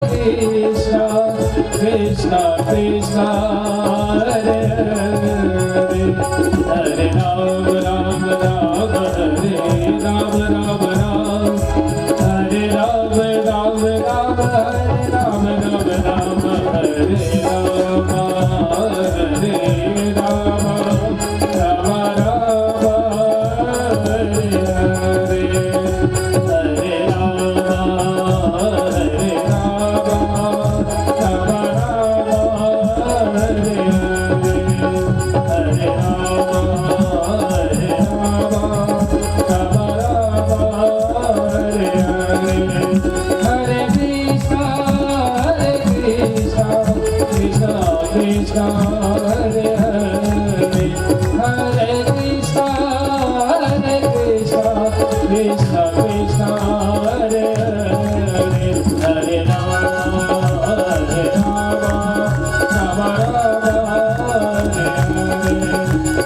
Krishna Krishna Krishna Hare Hare Hare Ram Ram Ram Hare Ram Ram Ram Hare Ram Ram Ram Hare Ram Ram Ram Hare Ram Hare Ram Ram Ram Hare Hare Hare Krishna Hare Hare Hare Krishna Hare Krishna Krishna Krishna Hare Hare Hare Rama Hare Rama Rama Rama Hare Hare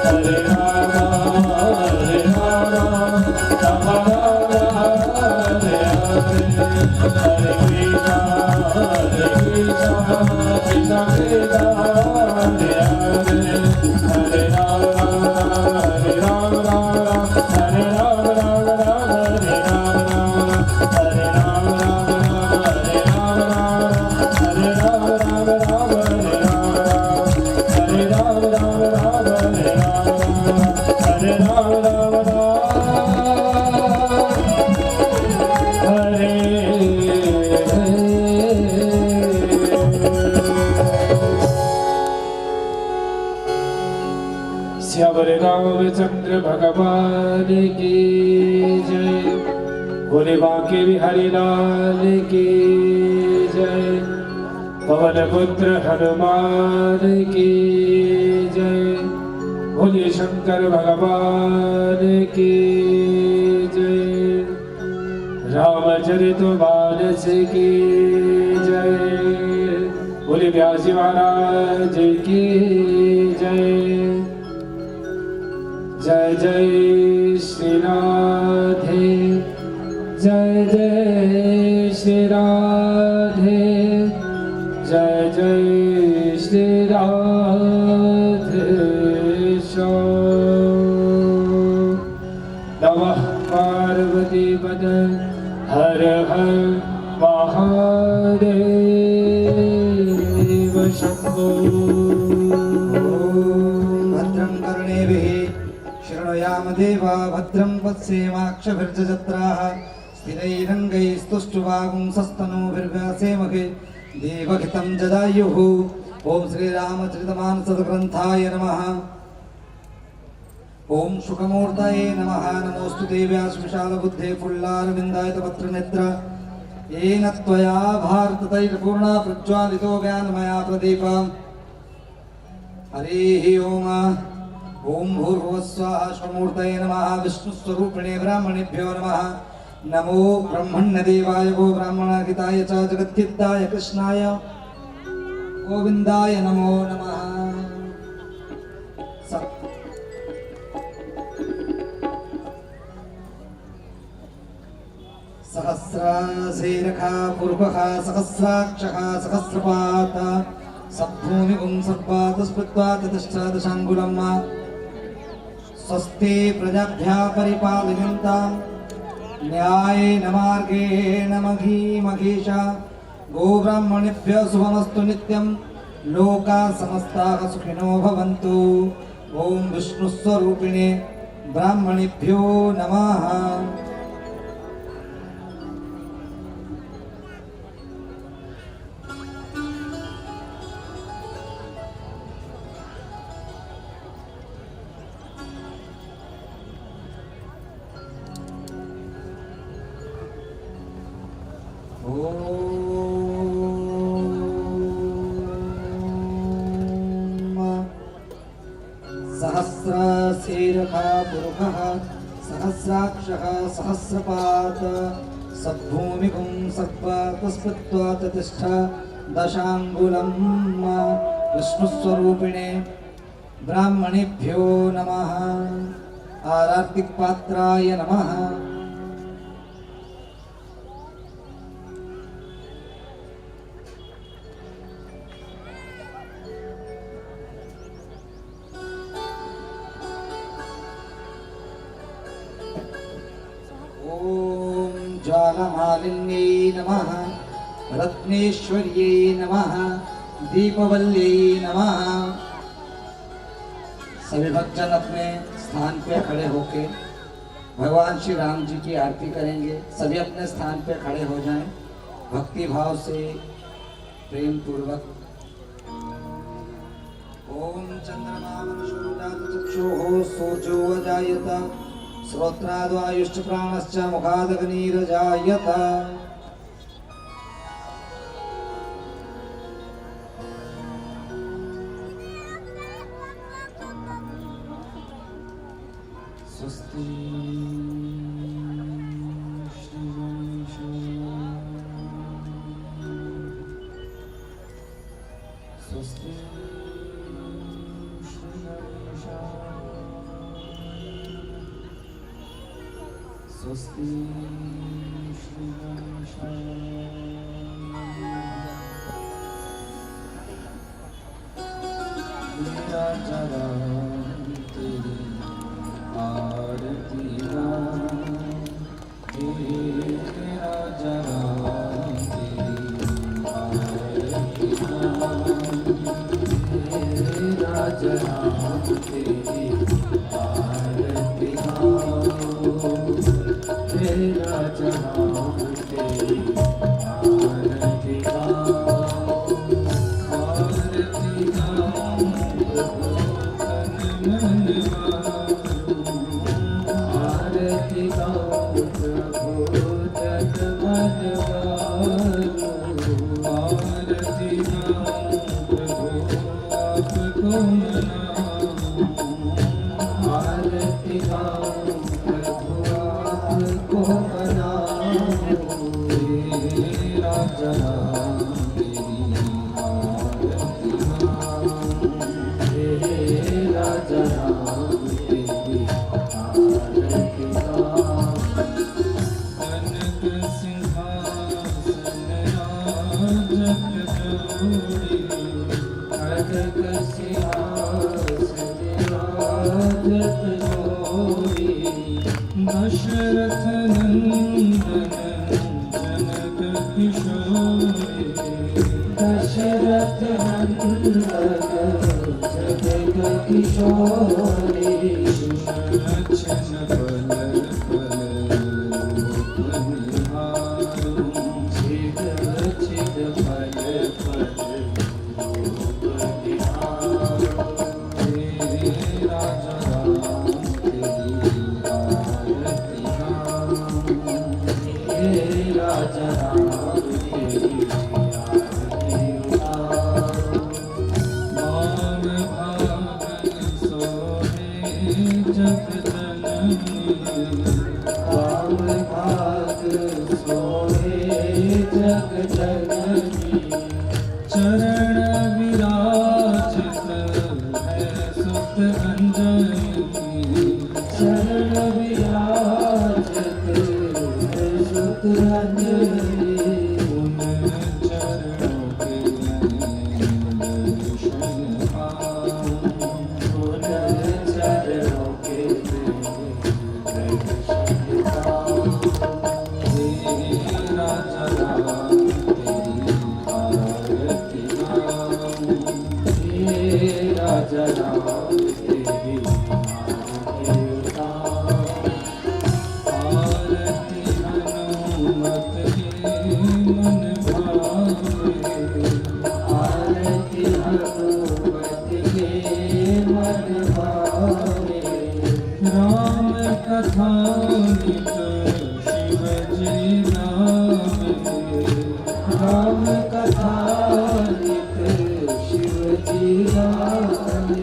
Hare Rama Hare Rama Rama Rama Hare Hare Hare Krishna Hare Krishna Krishna Krishna श्यावरे Ramchandra भगवान की जय, भोले बांके बिहारी लाल की जय, पवन पुत्र हनुमान की जय, भोले शंकर भगवान की जय, रामचरितमानस की जय, भोले व्यास महाराज की जय। जय जय श्री राधे जय जय श्री राधे जय जय श्री राधे नमः पार्वती पद हर हर महादेव शंभो। भद्रं कर्णेभिः शृणुयामदेवा भद्रं पश्येमाक्षभिर्जत्राः स्थिरैरङ्गैस्तुष्टुवागुंसस्तनूभिर्व्यासेमहे देवहितं जदायुः। ॐ श्रीरामचरितमानसग्रन्थाय नमः। ॐ शुकमूर्तये नमः। नमोऽस्तु देव्याश्विशालबुद्धे फुल्लारविन्दायत पत्रनेत्र येन त्वया भारततैलपूर्णा प्रज्वालितो ज्ञानमया प्रदीप। हरिः ओम। ओम भूर्भुवस्वाहा स्वमूर्तये नमः। विष्णुस्वरूपिणे ब्राह्मणेभ्यो नमः। नमो ब्रह्मण्यदेवाय गो ब्राह्मणाहिताय च जगद्धिताय कृष्णाय गोविन्दाय नमो नमः। सहस्राशीरखा पूर्वः सहस्राक्षः सहस्रपात सभूमिगुं सर्वात् स्पृत्वात् तिष्ठदशाङ्गुलम्। स्वस्ति प्रजाभ्यः परिपालयन्ताम् न्यायेन मार्गेण महीमहीषा। गोब्राह्मणेभ्यः शुभमस्तु नित्यं। लोकाः समस्ताः सुखिनो भवन्तु। ॐ विष्णुस्वरूपिणे ब्राह्मणेभ्यो नमः। सहस्रशीरखा पुरुषः सहस्राक्षः सहस्रपात सद्भूमिगुं सर्वात् स्पृत्वात् तिष्ठ दशाङ्गुलम्। विष्णुस्वरूपिणे ब्राह्मणेभ्यो नमः। आरार्तिकपात्राय नमः। ज्वालमालिन्यै नमः रत्नेश्वर्यै नमः दीपवल्यै नमः। सभी भक्तजन अपने स्थान पे खड़े होके भगवान श्री राम जी की आरती करेंगे। सभी अपने स्थान पे खड़े हो जाएं, भक्ति भाव से प्रेम पूर्वक। ओम चंद्रमा चक्षुः सूर्यो अजायत श्रोत्राद्वायुश्च प्राणश्च मुखादग्निरजायत। स्वस्ति स्वस्ति स्वस्ति श्री गणेशाय मेरा जरा तेरी आरती मेरा जरा मेरा जरा तेरी आरती मेरा जहाँ तेरी आरती आरती आरती प्रभु तन मन आरती प्रभु आपको आरती प्रभु आपको मेरा जरा तेरी आरती मेरा जरा तेरी आरती कनक सिंहासन राजक जोड़ी कनक सिंहासन राजक जोड़ी दशरथ नंदन जनक किशोरी दशरथ नंदन जनक किशोरी सुदर्शन बल बल रूप निहारो छिद छिद बल बल रूप निहारो तेरा जरा चरण विराजित है सुत अंजनी चरण विराजित है सुत अंजनी उन चरणों के दर्शन पाऊं उन चरणों के दर्शन पाऊं तेरा जरा तेरा जरा तेरी आरती हनुमत के मन भावे आरती हनुमत के मन भावे राम कथा नित शिव जी नामे राम कथा नित शिव जी नामे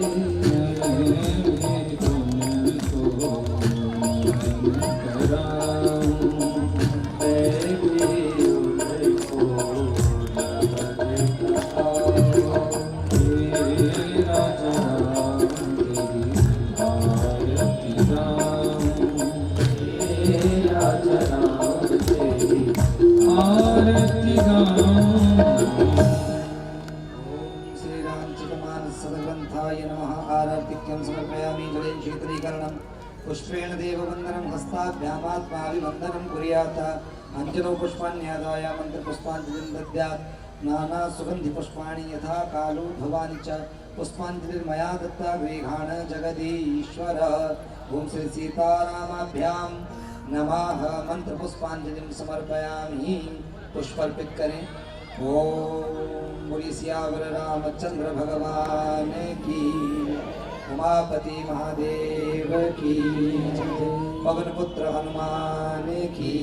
पुष्पेण देववन्दनं हस्ताभ्यामात्माभिवन्दनं कुर्यात् अंजनो पुष्पाण्यादाय मंत्र पुष्पांजलिं दद्यात् नाना सुगंधि पुष्पाणि यथा कालो भवानि च पुष्पांजलिर्मया दत्ता गृहाण जगदीश्वर। ओम श्री सीतारामाभ्यां नमः। मंत्र पुष्पांजलिं समर्पयामि। पुष्प अर्पित करें। ओम बोलिए सियावर रामचंद्र भगवान की, उमापति महादेव की, पवन पुत्र हनुमान की,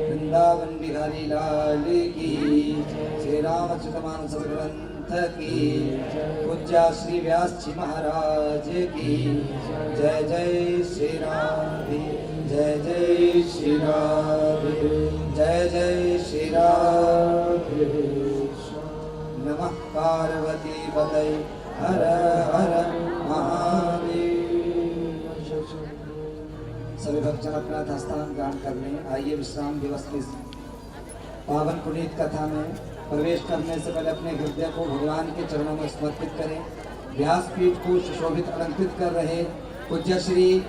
वृंदावन बिहारी लाल की, श्री रामचरितमानस ग्रंथ की, पूज्य श्री व्यास जी महाराज की। जय जय श्री राम, जय जय श्री राम, जय जय श्री राम। नमः पार्वती पतये हर हर महादेव। सभी भक्तजन अपना स्थान ग्रहण कर लें। आइए विश्राम दिवस की पावन पुनीत कथा में प्रवेश करने से पहले अपने हृदय को भगवान के चरणों में समर्पित करें। व्यासपीठ को सुशोभित अलंकृत कर रहे पूज्य श्री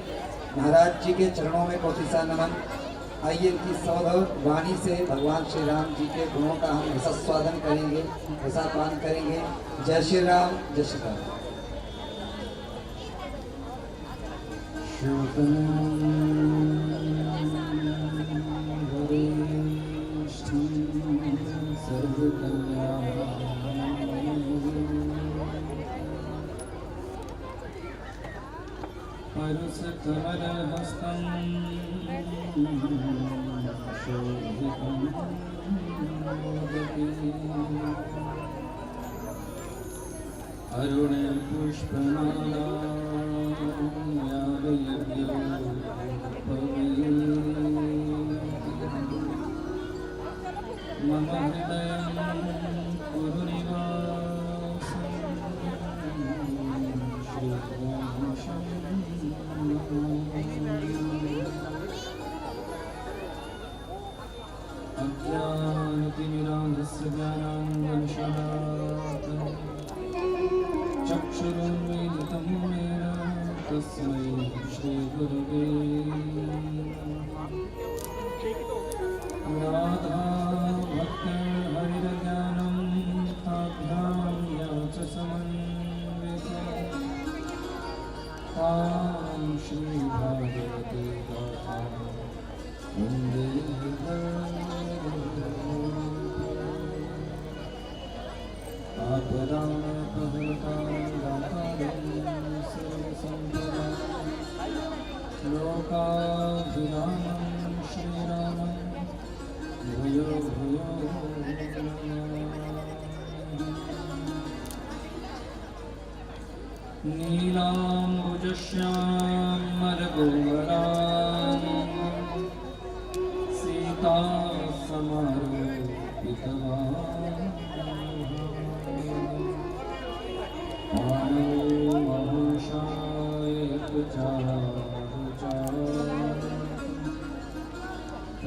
महाराज जी के चरणों में कोटिसा नमन। आइए इनकी सौधव वाणी से भगवान श्री राम जी के गुणों का हम रसास्वादन करेंगे, रसापान करेंगे। जय श्री राम, जय श्री राम। अरुण पुष्पमाला मम हृदयं कुरु निवासं अज्ञानतिमिरान्धस्य ज्ञानाञ्जनशलाकया चक्षुरुन्मीलितं येन तस्मै श्रीगुरवे राधा भक्तिर्हरिर्ज्ञानं ताभ्यां या च समन्विता तां श्रीभागवती गाथां वन्दे लोकाभिरामं श्रीरामं भूयो भूयो नीलाम्बुजश्यामलकोमलां सीता समारोपितवान्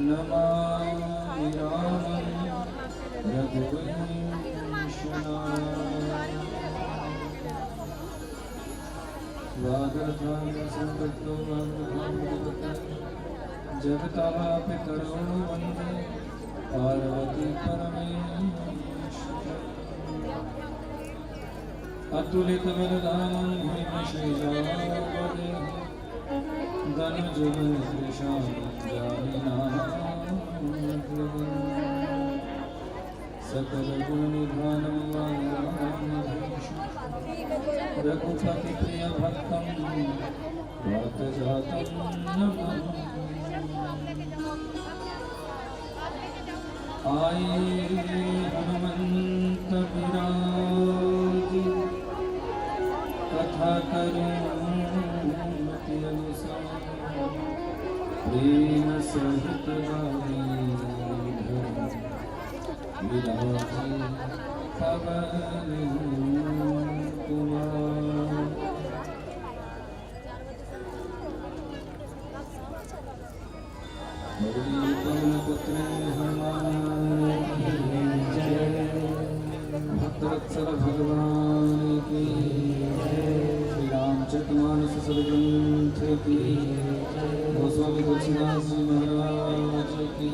नमामि रामं रघुवंशनाथं। वागर्थान्तसम्पृक्तो जगतापितरो वन्दे पार्वती परमेश्वरम्। अतुलितबलधामं भीमशैलावदेहं धनुजुगणकृशां सकलगुणनिधानं रघुपतिप्रियभक्तं वातजातं नमामि। आये हनुमन्त विराज कथा करुमति अनुसार प्रेम सहित गावे विराजे पवन कुमार। पवनपुत्र हनुमान जय, भक्तवत्सल भगवान की श्री रामचरितमानस सदग्रंथ की, गोस्वामी तुलसीदास जी महाराज की।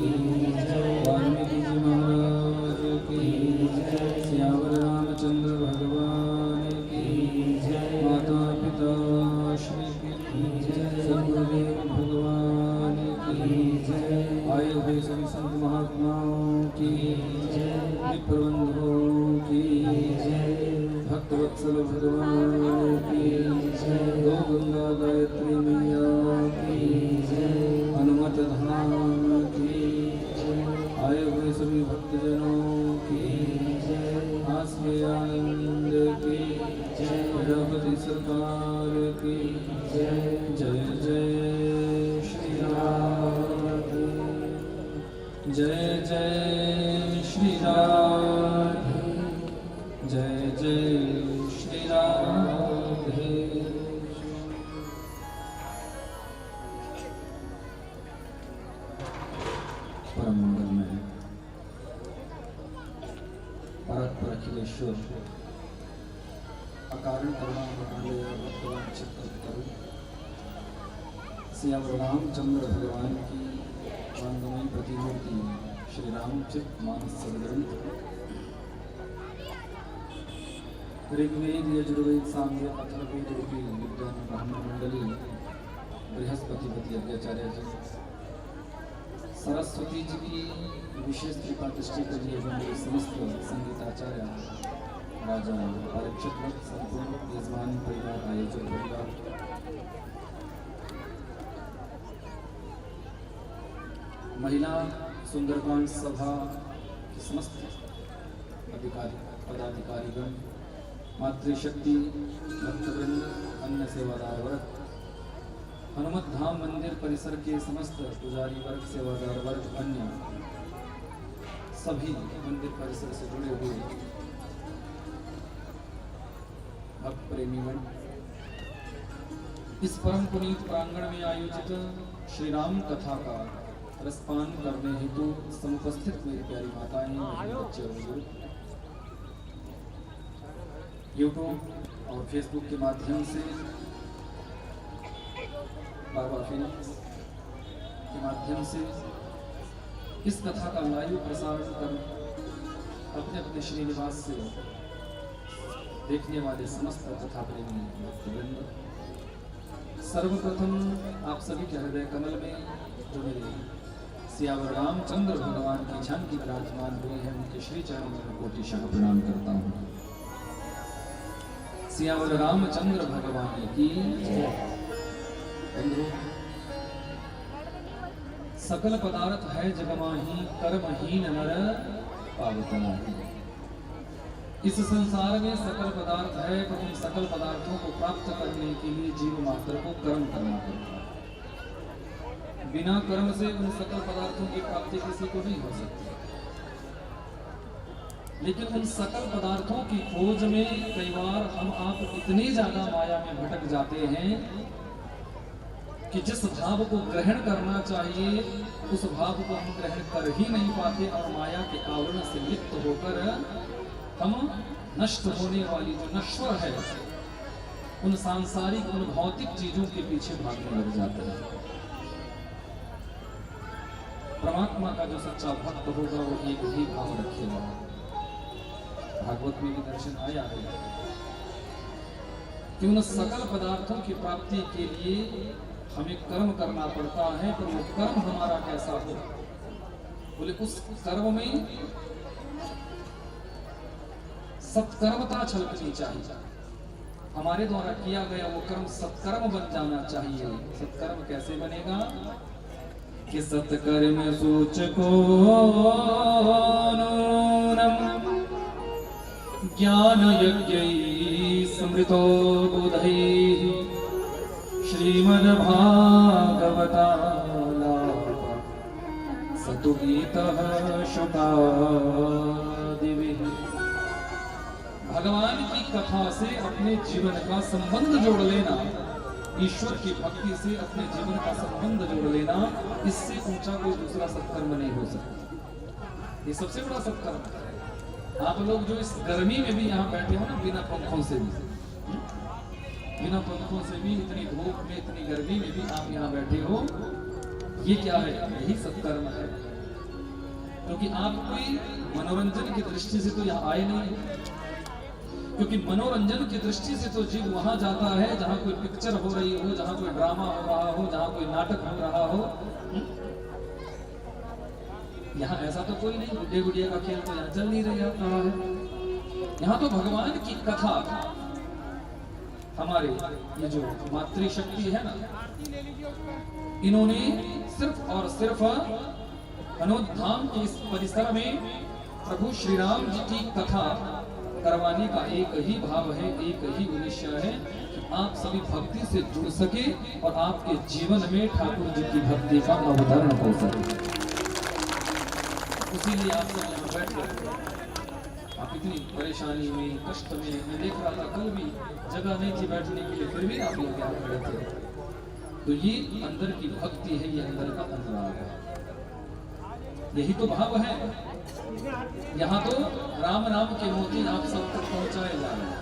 भक्तवत्सल भगवान की जय। गौ गंगा गायत्री मैया की जय। हनुमत धाम की जय। आए हुए सभी भक्तजनों की जय। आसवे आनंद की जय। प्रजापति सरकार की जय। जय जय श्री राम की जय। जय श्री राम। जय जय श्री राधे। परम मंगल में परत अखिलेश्वर अकारण करुणा वाले भगवान चित्तकर्ता सियावर रामचंद्र भगवान की वांगमयी प्रतिमूर्ति श्री रामचरित मानस सदग्रंथ ऋग्वेद यजुर्वेद सामवेद अथर्ववेद रूपी विद्वान ब्राह्मण मंडली बृहस्पतिपति यज्ञाचार्य जी सरस्वती जी की विशेष कृपा दृष्टि के लिए हमारे समस्त संगीताचार्य राजा परीक्षित संपूर्ण यजमान परिवार आयोजक परिवार महिला सुंदरकांड सभा की समस्त अधिकारी पदाधिकारीगण मातृशक्ति भक्तवृंद अन्य सेवादार वर्ग हनुमत धाम मंदिर परिसर के समस्त पुजारी वर्ग सेवादार वर्ग अन्य सभी मंदिर परिसर से जुड़े हुए भक्त प्रेमीगण इस परम पुनीत प्रांगण में आयोजित श्री राम कथा का रसपान करने हेतु समुपस्थित मेरी प्यारी माताएं बच्चे और बुजुर्ग यूट्यूब और फेसबुक के माध्यम से बाबा फिल्म्स के माध्यम से इस कथा का लाइव प्रसारण कर अपने अपने श्रीनिवास से देखने वाले समस्त कथा प्रेमी भक्तवृंद सर्वप्रथम आप सभी के हृदय कमल में जो मेरे सियावर रामचंद्र भगवान की झांकी विराजमान हुई है उनके श्री चरणों में कोटिशः प्रणाम करता हूँ। सियावर रामचंद्र भगवान की बंधु सकल पदार्थ है जगमाही कर्महीन नर पावत नाही। इस संसार में सकल पदार्थ है पर उन सकल पदार्थों को प्राप्त करने के लिए जीव मात्र को कर्म करना पड़ता है। बिना कर्म से उन सकल पदार्थों की प्राप्ति किसी को नहीं हो सकती। लेकिन उन सकल पदार्थों की खोज में कई बार हम आप इतने ज्यादा माया में भटक जाते हैं कि जिस भाव को ग्रहण करना चाहिए उस भाव को हम ग्रहण कर ही नहीं पाते और माया के आवरण से लिप्त होकर हम नष्ट होने वाली जो नश्वर है उन सांसारिक उन भौतिक चीजों के पीछे भागने लग जाते हैं। परमात्मा का जो सच्चा भक्त होगा वो एक ही भाव रखेगा। भागवत में भी दर्शन आया है कि उन सकल पदार्थों की प्राप्ति के लिए हमें कर्म करना पड़ता है पर वो कर्म हमारा कैसा हो बोले उस कर्म में सत्कर्मता छलकनी चाहिए। हमारे द्वारा किया गया वो कर्म सत्कर्म बन जाना चाहिए। सत्कर्म कैसे बनेगा कि सत्कर्म सूचको ज्ञान यज्ञ समृतो बुधैः श्रीमद्भागवतालाप सतुगीतः शुकादिभिः। भगवान की कथा से अपने जीवन का संबंध जोड़ लेना, ईश्वर की भक्ति से अपने जीवन का संबंध जोड़ लेना, इससे ऊंचा कोई दूसरा सत्कर्म नहीं हो सकता। ये सबसे बड़ा सत्कर्म है। आप लोग जो इस गर्मी में भी यहाँ बैठे हो ना बिना पंखों से भी, बिना पंखों से भी इतनी धूप में इतनी गर्मी में भी आप यहाँ बैठे हो, ये क्या है? यही सत्कर्म है। क्योंकि आप कोई मनोरंजन की दृष्टि से तो यहाँ आए नहीं, क्योंकि मनोरंजन की दृष्टि से तो जीव वहां जाता है जहाँ कोई पिक्चर हो रही हो, जहाँ कोई ड्रामा हो रहा हो, जहाँ कोई नाटक हो रहा हो। यहाँ ऐसा तो कोई नहीं, गुड्डे गुड़िया का खेल तो यहाँ चल नहीं रहा है। यहाँ तो भगवान की कथा, हमारे ये जो मातृशक्ति है ना, इन्होंने सिर्फ और सिर्फ अनोधाम के इस परिसर में प्रभु श्री राम जी की कथा करवाने का एक ही भाव है, एक ही उद्देश्य है कि आप सभी भक्ति से जुड़ सके और आपके जीवन में ठाकुर जी की भक्ति का अवतरण हो सके। इसीलिए आप सब यहाँ बैठे, आप इतनी परेशानी में, कष्ट में, मैं देख रहा था कल भी जगह नहीं थी बैठने के लिए, फिर भी आप लोग यहाँ खड़े थे। तो ये अंदर की भक्ति है, ये अंदर का अनुराग है, यही तो भाव है। यहाँ तो राम नाम के मोती आप सब तक पहुंचाए जा रहे हैं।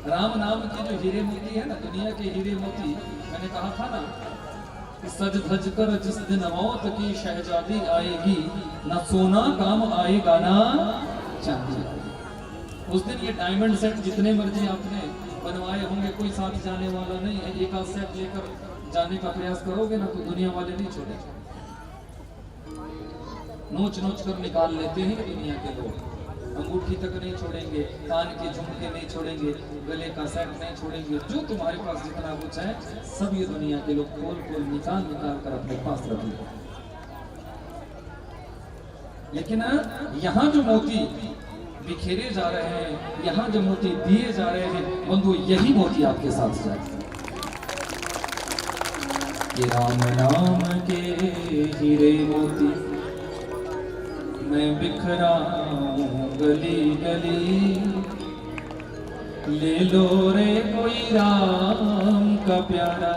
राम नाम के जो हीरे मोती है ना, दुनिया के हीरे मोती, मैंने कहा था ना कि सज धज कर जिस दिन मौत की शहजादी आएगी, ना सोना काम आएगा ना चांदी। उस दिन ये डायमंड सेट जितने मर्जी आपने बनवाए होंगे, कोई साथ जाने वाला नहीं है। एक आध सेट लेकर जाने का प्रयास करोगे ना तो दुनिया वाले नहीं छोड़ेंगे, नोच नोच कर निकाल लेते हैं दुनिया के लोग। अंगूठी तक नहीं छोड़ेंगे, कान के झुमके नहीं छोड़ेंगे, गले का सेट नहीं छोड़ेंगे, जो तुम्हारे पास जितना कुछ है सब ये दुनिया के लोग खोल खोल निकाल निकाल कर अपने पास रखेंगे। लेकिन यहाँ जो मोती बिखेरे जा रहे हैं, यहाँ जो मोती दिए जा रहे हैं बंधु, यही मोती आपके साथ जाए। ये राम नाम के हीरे मोती मैं बिखराऊं गली गली, ले लो रे कोई राम का प्यारा,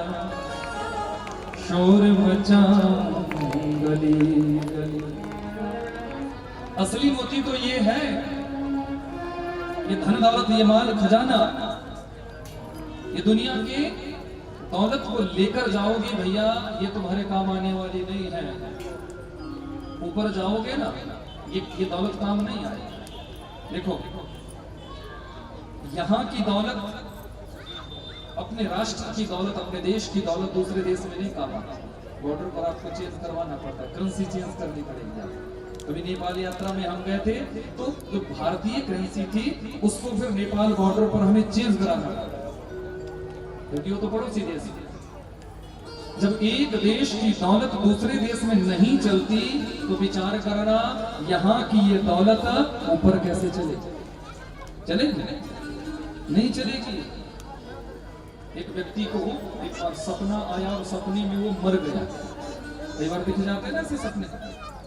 शोर मचाऊं गली गली। असली मोती तो ये है, ये धन दौलत, ये माल खजाना, ये दुनिया की दौलत को लेकर जाओगे भैया, ये तुम्हारे काम आने वाली नहीं है। ऊपर जाओगे ना, ये दौलत काम नहीं आएगी। देखो यहाँ की दौलत, अपने राष्ट्र की दौलत, अपने देश की दौलत दूसरे देश में नहीं काम आती। बॉर्डर पर आपको चेंज करवाना पड़ता है, करेंसी चेंज करनी पड़ेगी आपको। कभी नेपाल यात्रा में हम गए थे तो जो भारतीय करेंसी थी उसको फिर नेपाल बॉर्डर पर हमें चेंज कराना पड़ा, क्योंकि वो तो पड़ोसी देश है। जब एक देश की दौलत दूसरे देश में नहीं चलती तो विचार करना यहाँ की ये दौलत ऊपर कैसे चलेगी? चलेगी? नहीं चलेगी। एक व्यक्ति को एक बार सपना आया और सपने में वो मर गया। कई बार दिख जाते हैं ना ऐसे सपने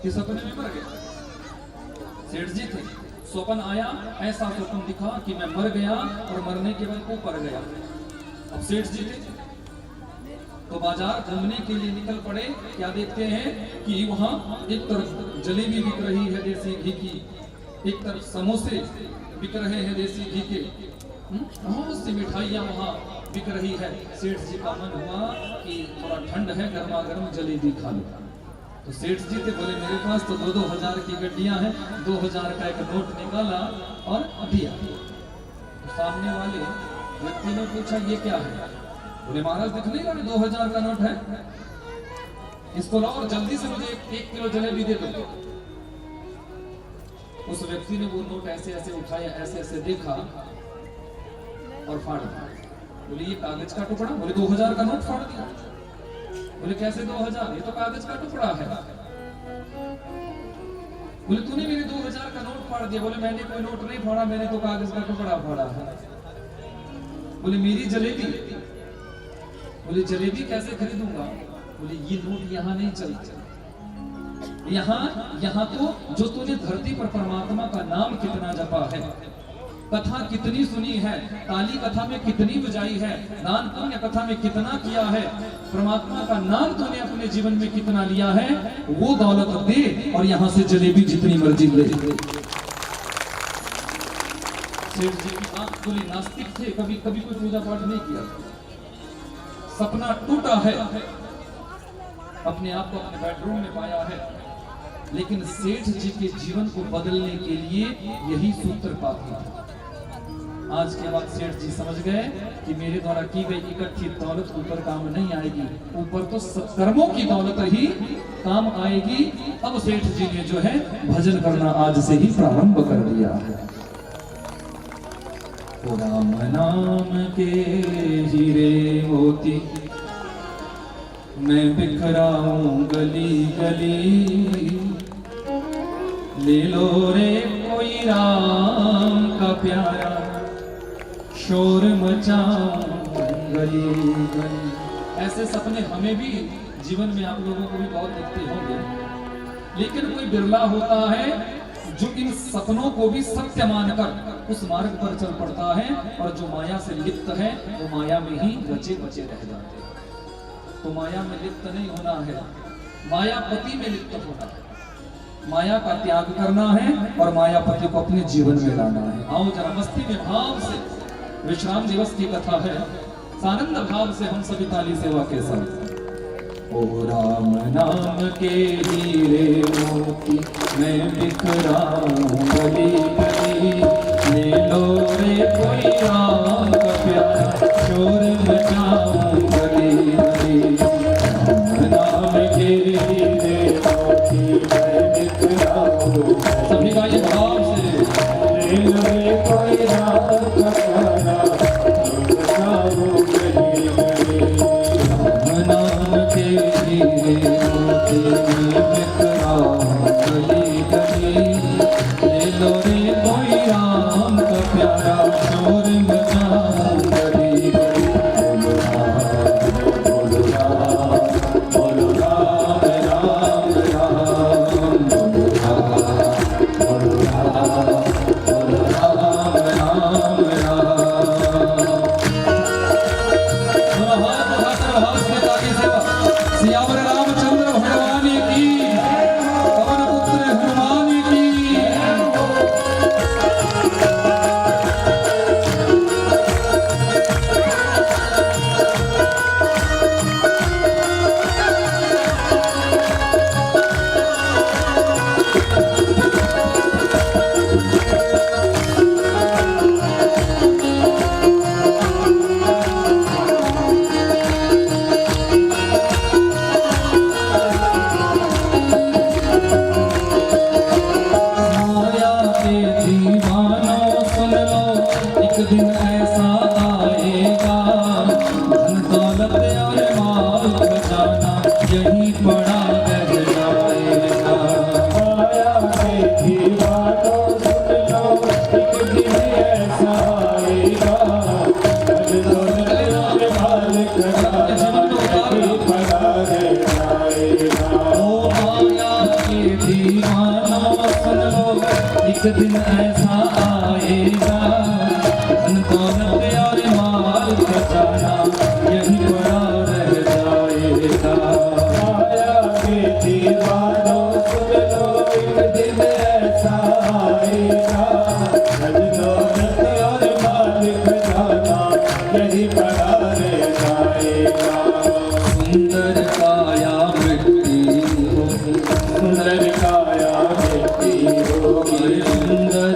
कि सपने में मर गया। सेठ जी थे, स्वप्न आया, ऐसा स्वप्न दिखा कि मैं मर गया और मरने के बाद ऊपर गया। अब सेठ जी थे तो बाजार घूमने के लिए निकल पड़े। क्या देखते हैं कि वहां एक तरफ जलेबी बिक रही है देसी घी की, एक तरफ समोसे बिक रहे हैं देसी घी के, बहुत सी मिठाइयां वहां बिक रही है। सेठ जी का मन हुआ कि थोड़ा ठंड है, गर्मा गर्म जलेबी खा लो। तो सेठ जी थे, बोले मेरे पास तो 2-2 हजार की गड्डियां हैं। 2000 का एक नोट निकाला और दिया। तो सामने वाले व्यक्ति ने पूछा ये क्या है? बोले महाराज दिख नहीं रहा 2000 का नोट है, इसको लाओ और जल्दी से मुझे 1 किलो जलेबी दे दो। उस व्यक्ति ने वो नोट ऐसे ऐसे उठाया, ऐसे ऐसे देखा और फाड़ दिया। बोले ये कागज का टुकड़ा? बोले 2000 का नोट फाड़ दिया। बोले कैसे 2000? ये तो कागज का टुकड़ा है। बोले तूने मेरे 2000 का नोट फाड़ दिया। बोले मैंने कोई नोट नहीं फाड़ा, मैंने तो कागज का टुकड़ा फाड़ा है। बोले मेरी जलेबी? बोले जलेबी कैसे खरीदूंगा? बोले ये नोट यहाँ नहीं चलते। यहाँ तो जो तूने धरती पर परमात्मा का नाम कितना जपा है, कथा कितनी सुनी है, काली कथा में कितनी बजाई है, दान पुण्य कथा में कितना किया है, परमात्मा का नाम तूने अपने जीवन में कितना लिया है, वो दौलत दे और यहाँ से जलेबी जितनी मर्जी ले। सेठ जी की आंख खुली, नास्तिक थे, कभी कभी कोई पूजा पाठ नहीं किया, सपना टूटा है, अपने आप को अपने बेडरूम में पाया है। लेकिन सेठ जी के जीवन को बदलने के लिए यही सूत्र काफी था। आज के बाद सेठ जी समझ गए कि मेरे द्वारा की गई इकट्ठी दौलत ऊपर काम नहीं आएगी, ऊपर तो सत्कर्मों की दौलत ही काम आएगी। अब सेठ जी ने जो है भजन करना आज से ही प्रारंभ कर दिया है। ओ राम नाम के हीरे मोती मैं बिखराऊं गली गली, ले लो रे कोई राम का प्यारा, शोर मचाऊं गली गली। ऐसे सपने हमें भी जीवन में आप लोगों को भी बहुत दिखते होंगे, लेकिन कोई बिरला होता है जो इन सपनों को भी सत्य मानकर उस मार्ग पर चल पड़ता है, और जो माया से लिप्त है वो माया में ही रचे बचे रह जाते हैं। तो माया में लिप्त नहीं होना है, मायापति में लिप्त होना है, माया का त्याग करना है और मायापति को अपने जीवन में लाना है। आओ जरा मस्ती में भाव से, विश्राम दिवस की कथा है, सानंद भाव से हम सभी ताली सेवा के साथ। ओ राम नाम के हीरे मोती मैं बिखराऊं गली गली, ले लो रे कोई राम का प्यारा, शोर मचाऊं गली गली। राम नाम के हीरे मोती मैं बिखराऊं, सभी का ये भाव से, ले लो रे कोई राम का प्यारा, शोर मचाऊं गली गली। राम नाम के हीरे मोती मैं बिखराऊं गली गली, ले लो रे कोई राम का प्यारा, शोर मचाऊं गली गली। बोलो राम, बोलो राम, राम राम, बोलो राम, बोलो राम, बोलो राम, राम राम। सियावर रामचंद्र भगवान की, पवन पुत्र हनुमान की। माया के दीवानों सुन लो, एक दिन ऐसा आएगा, धन दौलत और माल खजाना यही पड़ा रह जाएगा। माया के दीवानों सुन लो, एक दिन ऐसा आएगा, धन दौलत और माल खजाना यही पड़ा रह जाएगा। ओ माया के दीवानों सुन लो, एक दिन ऐसा आएगा, धन दौलत और माल खजाना यही पड़ा रह जाएगा। माया के दीवानों सुन लो, एक दिन ऐसा आएगा, धन दौलत और माल खजाना यही पड़ा रह जाएगा। सुंदर काया मिट्टी होगी, सुंदर काया मिट्टी होगी, सुंदर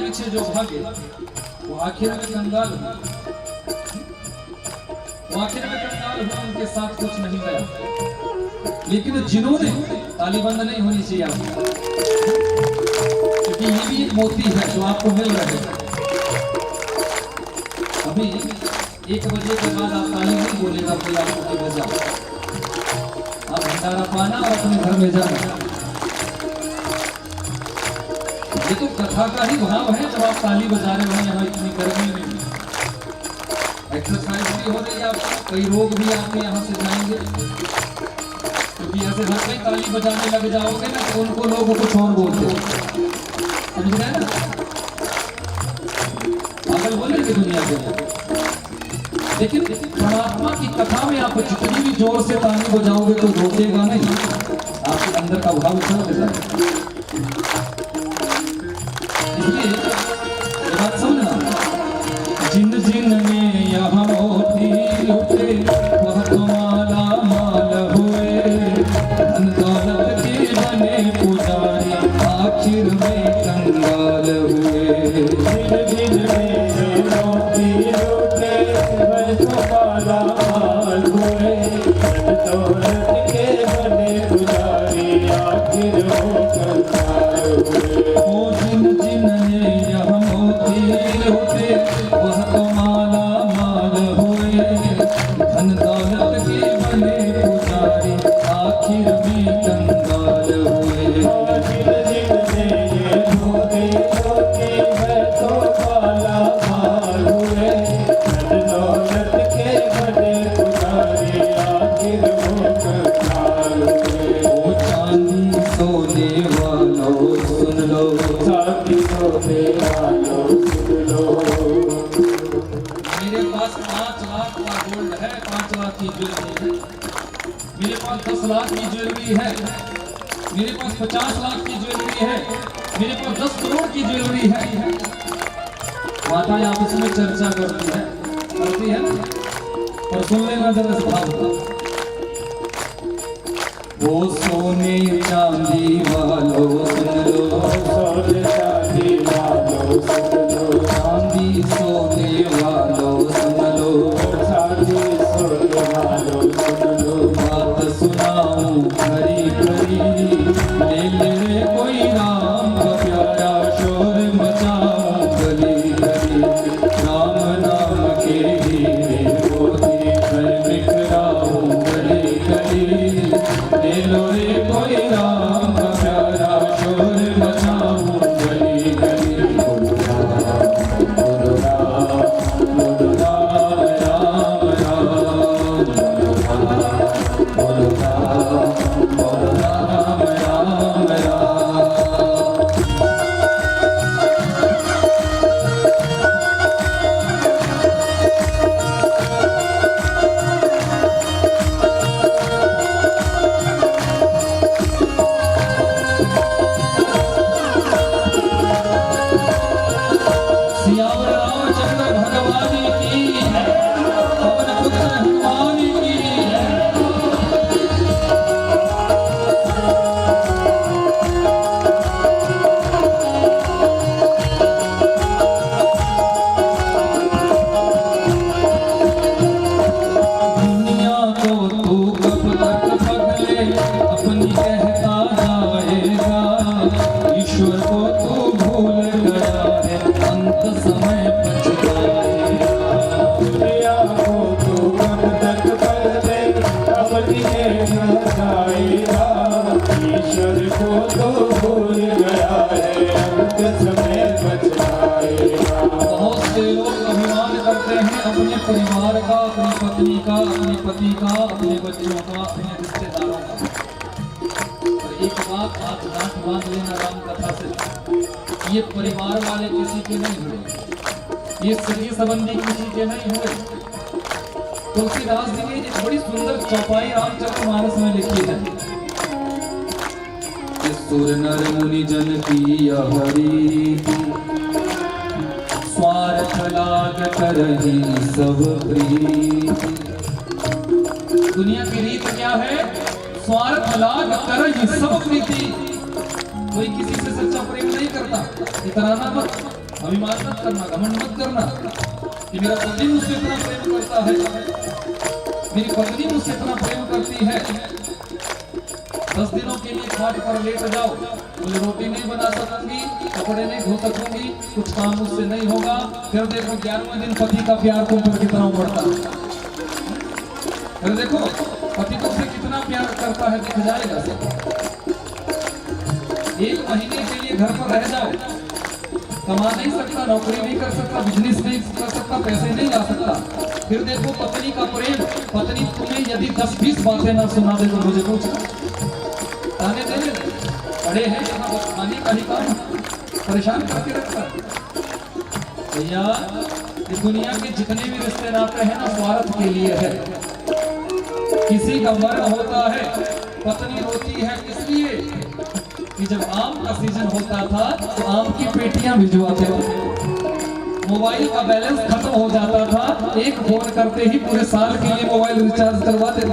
पीछे जो भागे वो आखिर में कंगाल हुआ। वो आखिर में कंगाल हुआ, उनके साथ कुछ नहीं गया। लेकिन जिन्होंने, ताली बंद नहीं होनी चाहिए आपको, क्योंकि ये भी एक मोती है जो आपको मिल रहे हैं। अभी 1 बजे के बाद आप ताली नहीं बोलेगा कोई आपको कोई बजा, आप भंडारा पाना और अपने घर में जाना। ये तो कथा का ही भाव है। जब आप ताली बजा रहे हो यहाँ इतनी गर्मी में, एक्सरसाइज भी हो रही है आपको, कई रोग भी आपके यहाँ से जाएंगे। क्योंकि ऐसे हर कोई ताली बजाने लग जाओगे ना तो उनको लोग कुछ और बोलते हैं, समझ रहे हैं ना? पागल बोलेंगे दुनिया के। लेकिन परमात्मा की कथा में आप जितनी भी जोर से ताली बजाओगे तो रोकेगा नहीं, आपके अंदर का भाव उछल जाएगा। इसलिए ये बात समझना, जिन जिन में यहाँ मोती लुटे वह तो माला माल हुए, धन दौलत के बने पुजारी आखिर में कंगाल हुए। जिन जिन में मोती लुटे वह तो माला माल हुए, धन दौलत के बने पुजारी आखिर में कंगाल हुए। ओ जिन जिन ने यहाँ मोती लुटे वह तो माला माल हुए, धन दौलत के बने पुजारी आखिर में कंगाल हुए। जिन जिन ने ये मोती लुटे वह तो माला माल हुए, धन दौलत के बने पुजारी आखिर में कंगाल हुए। ओ चांदी सोने वालों सुन लो, चांदी सोने वालों सुन लो। मेरे पास 5 लाख का गोल्ड है, 5 लाख की ज्वेलरी है, मेरे पास 10 लाख की ज्वेलरी है, मेरे पास 50 लाख की ज्वेलरी है, मेरे पास 10 करोड़ की ज्वेलरी है। माताएं आपस में चर्चा करती है और सुन लेना जरा इस भाव को। वो सोने चांदी वालों सुन लो, सोने चांदी वालों सुन लो। चांदी सोने वालों सुन लो, चांदी सोने वालों सुन लो। बात सुनाऊं खरी खरी, ले ले कोई राम का प्यारा शोर मचाऊं गली गली, राम नाम के हीरे मोती मैं बिखराऊं गली गली, ले लो रे कोई राम का प्यारा शोर मचाऊं गली गली। बोलो राम बोलो राम बोलो राम राम राम, बोलो राम बोलो राम राम राम। सियावर रामचंद्र भगवान की, पवन पुत्र हनुमान की। दुनिया को तू कब तक पगले अपनी कहता जाएगा, ईश्वर को तू भूल गया है अंत समय पछताएगा। दुनिया को तू कब तक पगले अपनी कहता जाएगा, ईश्वर को तो भूल गया है अंत समय पछताएगा। बहुत से लोग अभिमान करते हैं अपने परिवार का, अपनी पत्नी का, अपने पति का, अपने बच्चों का, अपने रिश्तेदारों का। और एक बात आप गांठ बांध लेना राम कथा से, ये परिवार वाले किसी के नहीं हुए, ये सगी संबंधी किसी के नहीं हुए। तुलसीदास जी ने एक बड़ी सुंदर चौपाई रामचरितमानस में लिखी है कि सुर नर मुनि जन की हरी, स्वार्थ लाग करही सब प्रीति। दुनिया की रीत क्या है? स्वार्थ लाग करही सब प्रीति। कोई किसी से सच्चा प्रेम नहीं करता, इतराना मत। अभिमान मत करना, घमंड मत करना कि मेरा पति मुझसे इतना प्रेम करता है, मेरी पत्नी मुझसे इतना प्रेम करती है। 10 दिनों के लिए खाट पर लेट जाओ, मुझे रोटी नहीं बना सकूंगी, कपड़े नहीं धो सकूंगी, कुछ काम मुझसे नहीं होगा। फिर देखो 11वें दिन पति का प्यार तुम पर कितना उमड़ता है। फिर देखो पति तुमसे कितना प्यार करता है, दिख जाएगा सब। 1 महीने के लिए घर पर रह जाओ, कमा नहीं सकता, नौकरी नहीं कर सकता, बिजनेस नहीं कर सकता, पैसे नहीं ला सकता। फिर देखो पत्नी का प्रेम, पत्नी तुम्हें यदि 10-20 बातें ना सुना दे तो मुझे पूछना, ताने देने पड़े हैं यहाँ, बस खाने का ही काम परेशान करके रखता है। भैया इस दुनिया के जितने भी रिश्ते नाते हैं ना, स्वार्थ के लिए है। किसी का मरण होता है, पत्नी रोती है इसलिए कि जब आम का सीजन होता था तो आम की पेटियां भिजवाते थे, मोबाइल का बैलेंस खत्म हो जाता था, एक फोन करते ही पूरे साल के लिए मोबाइल रिचार्ज करवाते थे।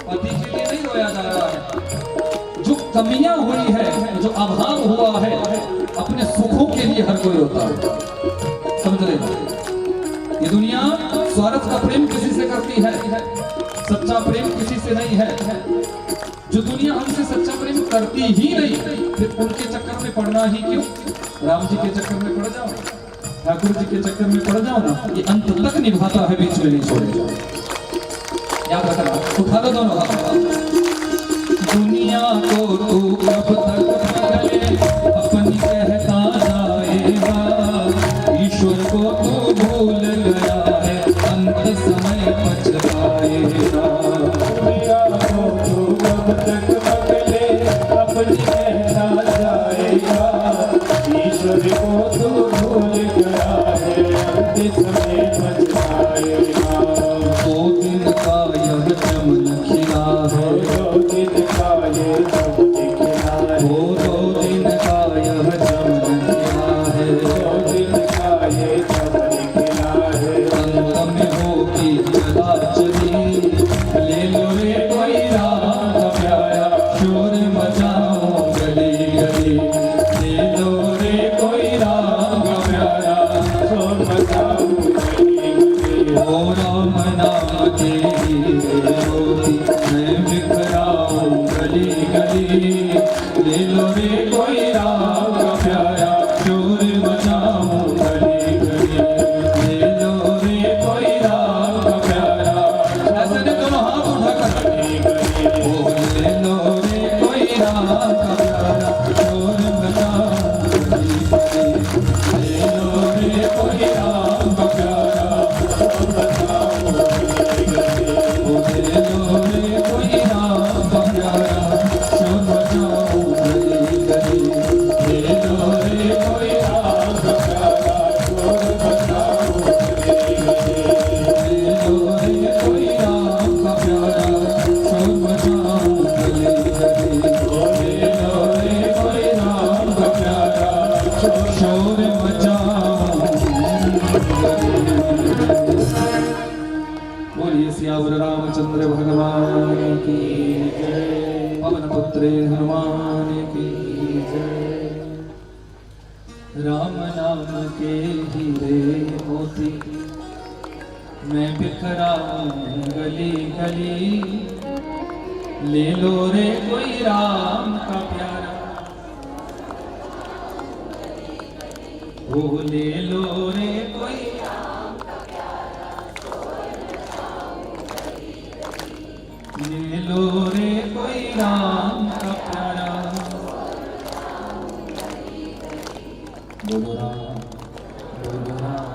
पति के लिए नहीं रोया जा रहा है, जो कमियां हुई है, जो अभाव हुआ है, अपने सुखों के लिए हर कोई रोता है। समझ लेना, ये दुनिया स्वार्थ का प्रेम किसी से करती है, सच्चा प्रेम किसी से नहीं है। जो दुनिया हमसे सच्चा प्रेम करती ही नहीं, फिर उनके चक्कर में पड़ना ही क्यों? राम जी के चक्कर में पड़ जाओ, ठाकुर जी के चक्कर में पड़ जाओ ना, ये अंत तक निभाता है, बीच में नहीं छोड़ेगा। याद रखना, उठा दो दोनों हाथ। दुनिया को तू कब तक पगले अपनी कहता जाएगा, ईश्वर को तू भूल गया है, अंत समय पछताएगा। दुनिया को तू कब तक पगले अपनी कहता जाएगा, ईश्वर को तू भूल गया है, अंत समय पछताएगा। 2 दिन का यह चमन खिला है, 2 दिन का ये चमन खिला है, 2 दिन का यह चमन खिला है, 2 दिन का ये चमन खिला है। अंत में होगी जला चली, ले लो रे कोई राम का प्यारा, शोर मचाओ गली गली, ले लो रे कोई राम का प्यारा, शोर मचाओ गली गली। ओ राम नाम तेरी ज्योति मैं बिखराऊं गली गली, ले लो रे कोई राम का प्यारा, शोर मचाऊं गली गली, ले लो रे कोई राम का प्यारा। ऐसे नहीं, दोनों हाथ उठाकर, ओ ले लो रे कोई राम का प्यारा, शोर मचाऊं गली गली, ले लो रे कोई राम का प्यारा, शोर मचाऊं गली गली, ओ ले लो रे कोई राम का प्यारा, शोर मचाऊं गली गली, ले लो रे कोई राम का प्यारा, शोर मचाऊं गली गली, ले लो रे कोई राम का प्यारा, शोर मचाऊं गली गली, ओ ले लो रे कोई राम का प्यारा, शोर मचाऊं गली गली। बोलिए सियावर रामचंद्र भगवान की जय, पवन पुत्रे हनुमान की जय। राम नाम के हीरे मोती मैं बिखराऊं गली गली, ले लो रे कोई राम का प्यारा, ओ ले लो रे कोई, ले लो रे कोई राम का प्यारा। बोलो राम, बोलो राम,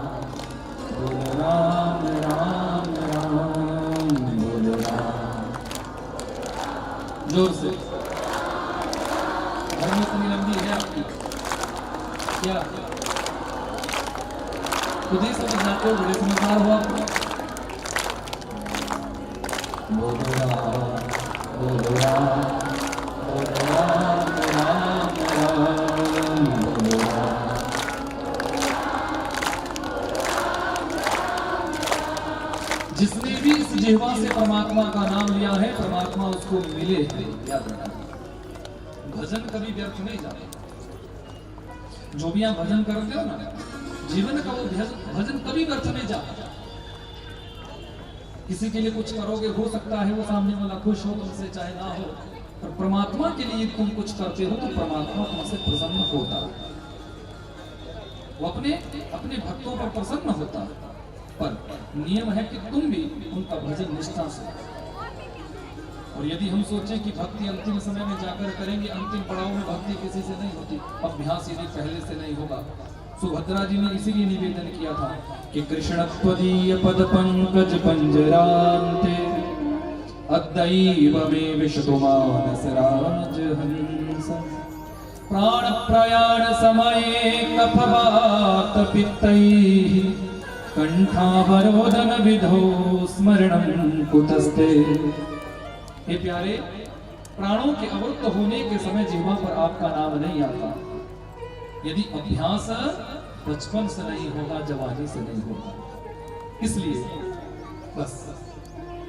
बोलो राम राम राम, बोलो राम। जोर से, धर्म इतनी लंबी है आपकी क्या? खुद ही समझ जाते हो, बड़े समझदार हो आप। बोलो राम, बोलो राम, बोलो राम राम राम, बोलो राम। जिसने भी इस जिह्वा से परमात्मा का नाम लिया है, परमात्मा उसको मिले हैं। याद रखना, भजन कभी व्यर्थ नहीं जाता। जो भी आप भजन करते हो ना, जीवन का वो भजन कभी व्यर्थ नहीं जाता। किसी के लिए कुछ करोगे, हो सकता है वो सामने वाला खुश हो तुमसे, चाहे ना हो, पर परमात्मा के लिए तुम कुछ करते हो तो परमात्मा तुमसे प्रसन्न होता है। वो अपने अपने भक्तों पर प्रसन्न होता है, पर नियम है कि तुम भी उनका भजन निष्ठा से। और यदि हम सोचें कि भक्ति अंतिम समय में जाकर करेंगे, अंतिम पड़ाव में भक्ति किसी से नहीं होती, अभ्यास यदि पहले से नहीं होगा। सुभद्रा जी ने इसीलिए निवेदन किया था कि कृष्ण त्वदीय पद पंकज पंजरान्ते अद्दैव मे विशतु मानस राजहंस प्राण प्रयाण समये कफवात पित्तैः कंठावरोदन विधो स्मरणं कुतस्ते। हे प्यारे, प्राणों के अवरुद्ध होने के समय जिह्वा पर आपका नाम नहीं आता। यदि अभ्यास बचपन से नहीं होगा, जवानी से नहीं होगा। इसलिए बस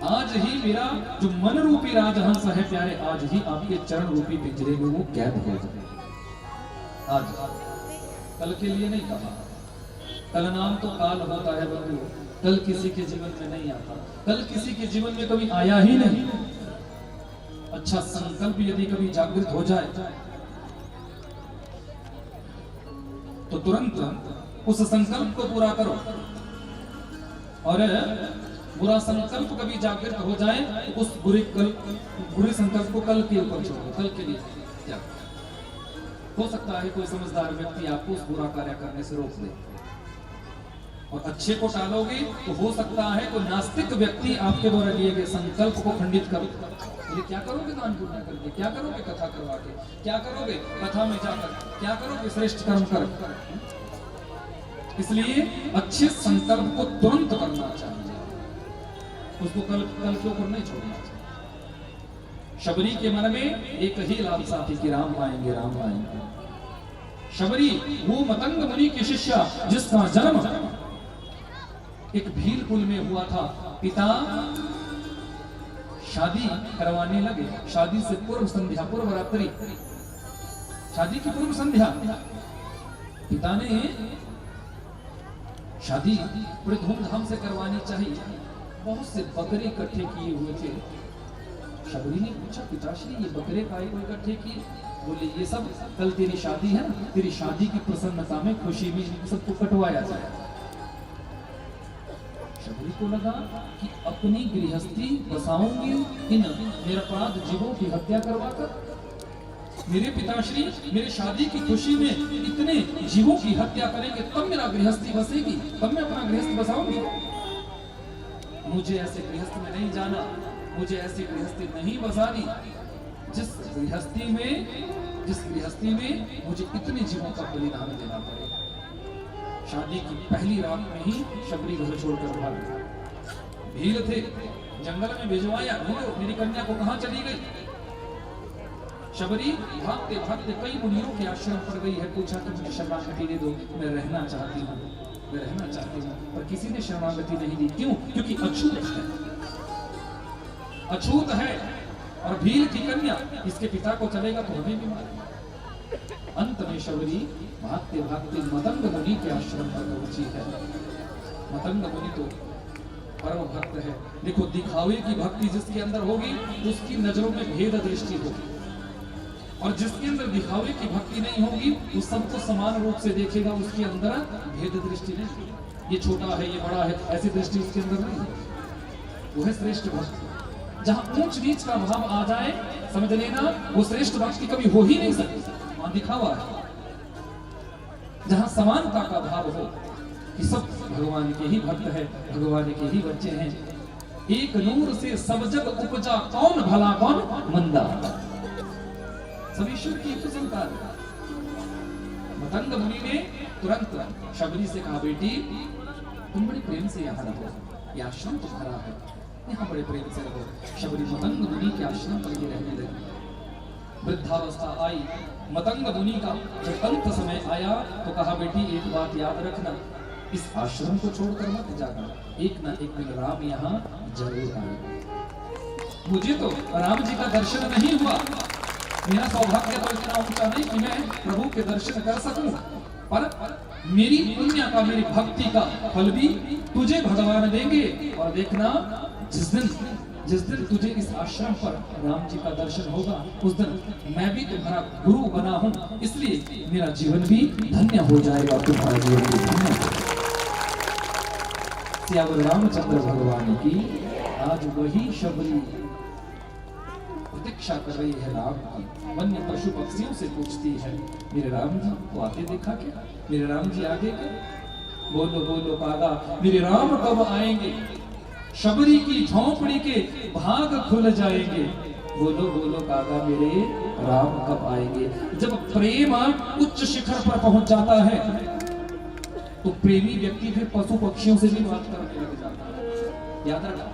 आज ही मेरा जो मन रूपी राजहंस है प्यारे, आज ही आपके चरण रूपी पिंजरे में वो कैद हो जाए। आज कल के लिए नहीं कहा, कल नाम तो काल होता है बंधु, कल किसी के जीवन में नहीं आता, कल किसी के जीवन में कभी आया ही नहीं। अच्छा संकल्प यदि कभी जागृत हो जाए तो तुरंत उस संकल्प को पूरा करो, और बुरा संकल्प कभी जागृत हो जाए तो उस बुरे संकल्प को कल के ऊपर छोड़ो, कल के लिए त्याग। हो सकता है कोई समझदार व्यक्ति आपको उस बुरा कार्य करने से रोक दे, और अच्छे को टालोगे तो हो सकता है कोई नास्तिक व्यक्ति आपके द्वारा लिए गए संकल्प को खंडित कर। ये क्या करोगे दान पुण्य करके, क्या करोगे कथा करवा के, क्या करोगे कथा में जाकर, क्या करोगे श्रेष्ठ कर्म कर। इसलिए अच्छे संकल्प को तुरंत करना चाहिए, उसको कल के ऊपर नहीं छोड़ना चाहिए। शबरी के मन में एक ही लालसा थी कि राम पाएंगे, राम पाएंगे। शबरी वो मतंग मुनि की शिष्या जिसका जन्म एक भील कुल में हुआ था। पिता शादी करवाने लगे, शादी से पूर्व संध्या, पूर्व रात्रि, शादी की पूर्व संध्या पिता ने शादी बड़े धूमधाम से करवानी चाहिए। बहुत से बकरे इकट्ठे किए हुए थे। शबरी ने पूछा, पिताश्री ये बकरे काहे को इकट्ठे किए? बोले ये सब कल तेरी शादी है ना, तेरी शादी की प्रसन्नता में, खुशी में सबको कटवाया जाए। शबरी को लगा कि अपनी गृहस्थी बसाऊंगी इन निरपराध जीवों की हत्या करवाकर। मेरे पिताश्री मेरे शादी की खुशी में इतने जीवों की हत्या करेंगे, तब मेरा गृहस्थी बसेगी, तब मैं अपना गृहस्थ बसाऊंगी। मुझे ऐसे गृहस्थ में नहीं जाना, मुझे ऐसी गृहस्थी नहीं बसानी जिस गृहस्थी में मुझे इतने जीवों का बलिदान देना पड़े। शादी की पहली रात में ही शबरी घर छोड़कर भाग गया। भील थे, जंगल में भिजवाया, ढूंढो मेरी कन्या को कहां चली गई। शबरी भागते भागते कई मुनियों के आश्रम पर गई है, पूछा कि मुझे शरणागति दे दो, मैं रहना चाहती हूँ, मैं रहना चाहती हूँ, पर किसी ने शरणागति नहीं दी। क्यों? क्योंकि अछूत है, अछूत है, और भील की कन्या, इसके पिता को चलेगा तो हमें भी मारेगा। अंत में शबरी भागते भागते मतंग मुनि के आश्रम पर पहुंची है। मतंग मुनि तो परम भक्त है। देखो, दिखावे की भक्ति जिसके अंदर होगी उसकी नजरों में भेद दृष्टि होगी, और जिसके अंदर दिखावे की भक्ति नहीं होगी वो सबको समान रूप से देखेगा, उसके अंदर भेद दृष्टि नहीं। ये छोटा है, ये बड़ा है, ऐसी दृष्टि उसके अंदर नहीं है। वो है श्रेष्ठ भक्ति। जहां ऊंच नीच का भाव आ जाए, समझ लेना वो श्रेष्ठ भक्ति कभी हो ही नहीं सकती, वहां दिखावा है। जहां समानता का भाव हो कि सब भगवान के ही भक्त है, भगवान के ही बच्चे हैं, एक नूर से सब जग उपजा, कौन भला कौन मंदा, सब ईश्वर की एक संतान। मतंग मुनि ने तुरंत शबरी से कहा, बेटी तुम बड़े प्रेम से यहाँ रहो, यह आश्रम तुम्हारा है, यहाँ बड़े प्रेम से रहो। शबरी मतंग मुनि के आश्रम पर ये रहने लगी। वृद्धावस्था आई, मतंग मुनि का जब अंत समय आया तो कहा, बेटी एक बात याद रखना, इस आश्रम को छोड़कर मत जाना, एक ना एक दिन राम यहाँ जरूर आएगा। मुझे तो राम जी का दर्शन नहीं हुआ, मेरा सौभाग्य तो इतना ऊंचा नहीं कि मैं प्रभु के दर्शन कर सकूं, पर मेरी पुण्य का, मेरी भक्ति का फल भी तुझे भगवान देंगे। और देखना, जिस दिन तुझे इस आश्रम पर राम जी का दर्शन होगा, उस दिन मैं भी तुम्हारा गुरु बना हूं, इसलिए मेरा जीवन भी धन्य हो जाएगा, तुम्हारा जीवन भी धन्य हो जाएगा। सियावर रामचंद्र भगवान की आज वही शबरी प्रतीक्षा कर रही है राम की। वन्य पशु पक्षियों से पूछती है, मेरे राम जी को आते देखा क्या? मेरे राम जी आगे क्या? बोलो बोलो कागा, मेरे राम कब आएंगे? शबरी की झोंपड़ी के भाग खुल जाएंगे। बोलो बोलो कागा, मेरे राम कब आएंगे? जब प्रेम उच्च शिखर पर पहुंच जाता है तो प्रेमी व्यक्ति फिर पशु पक्षियों से भी बात करने लग जाता है। याद रखना,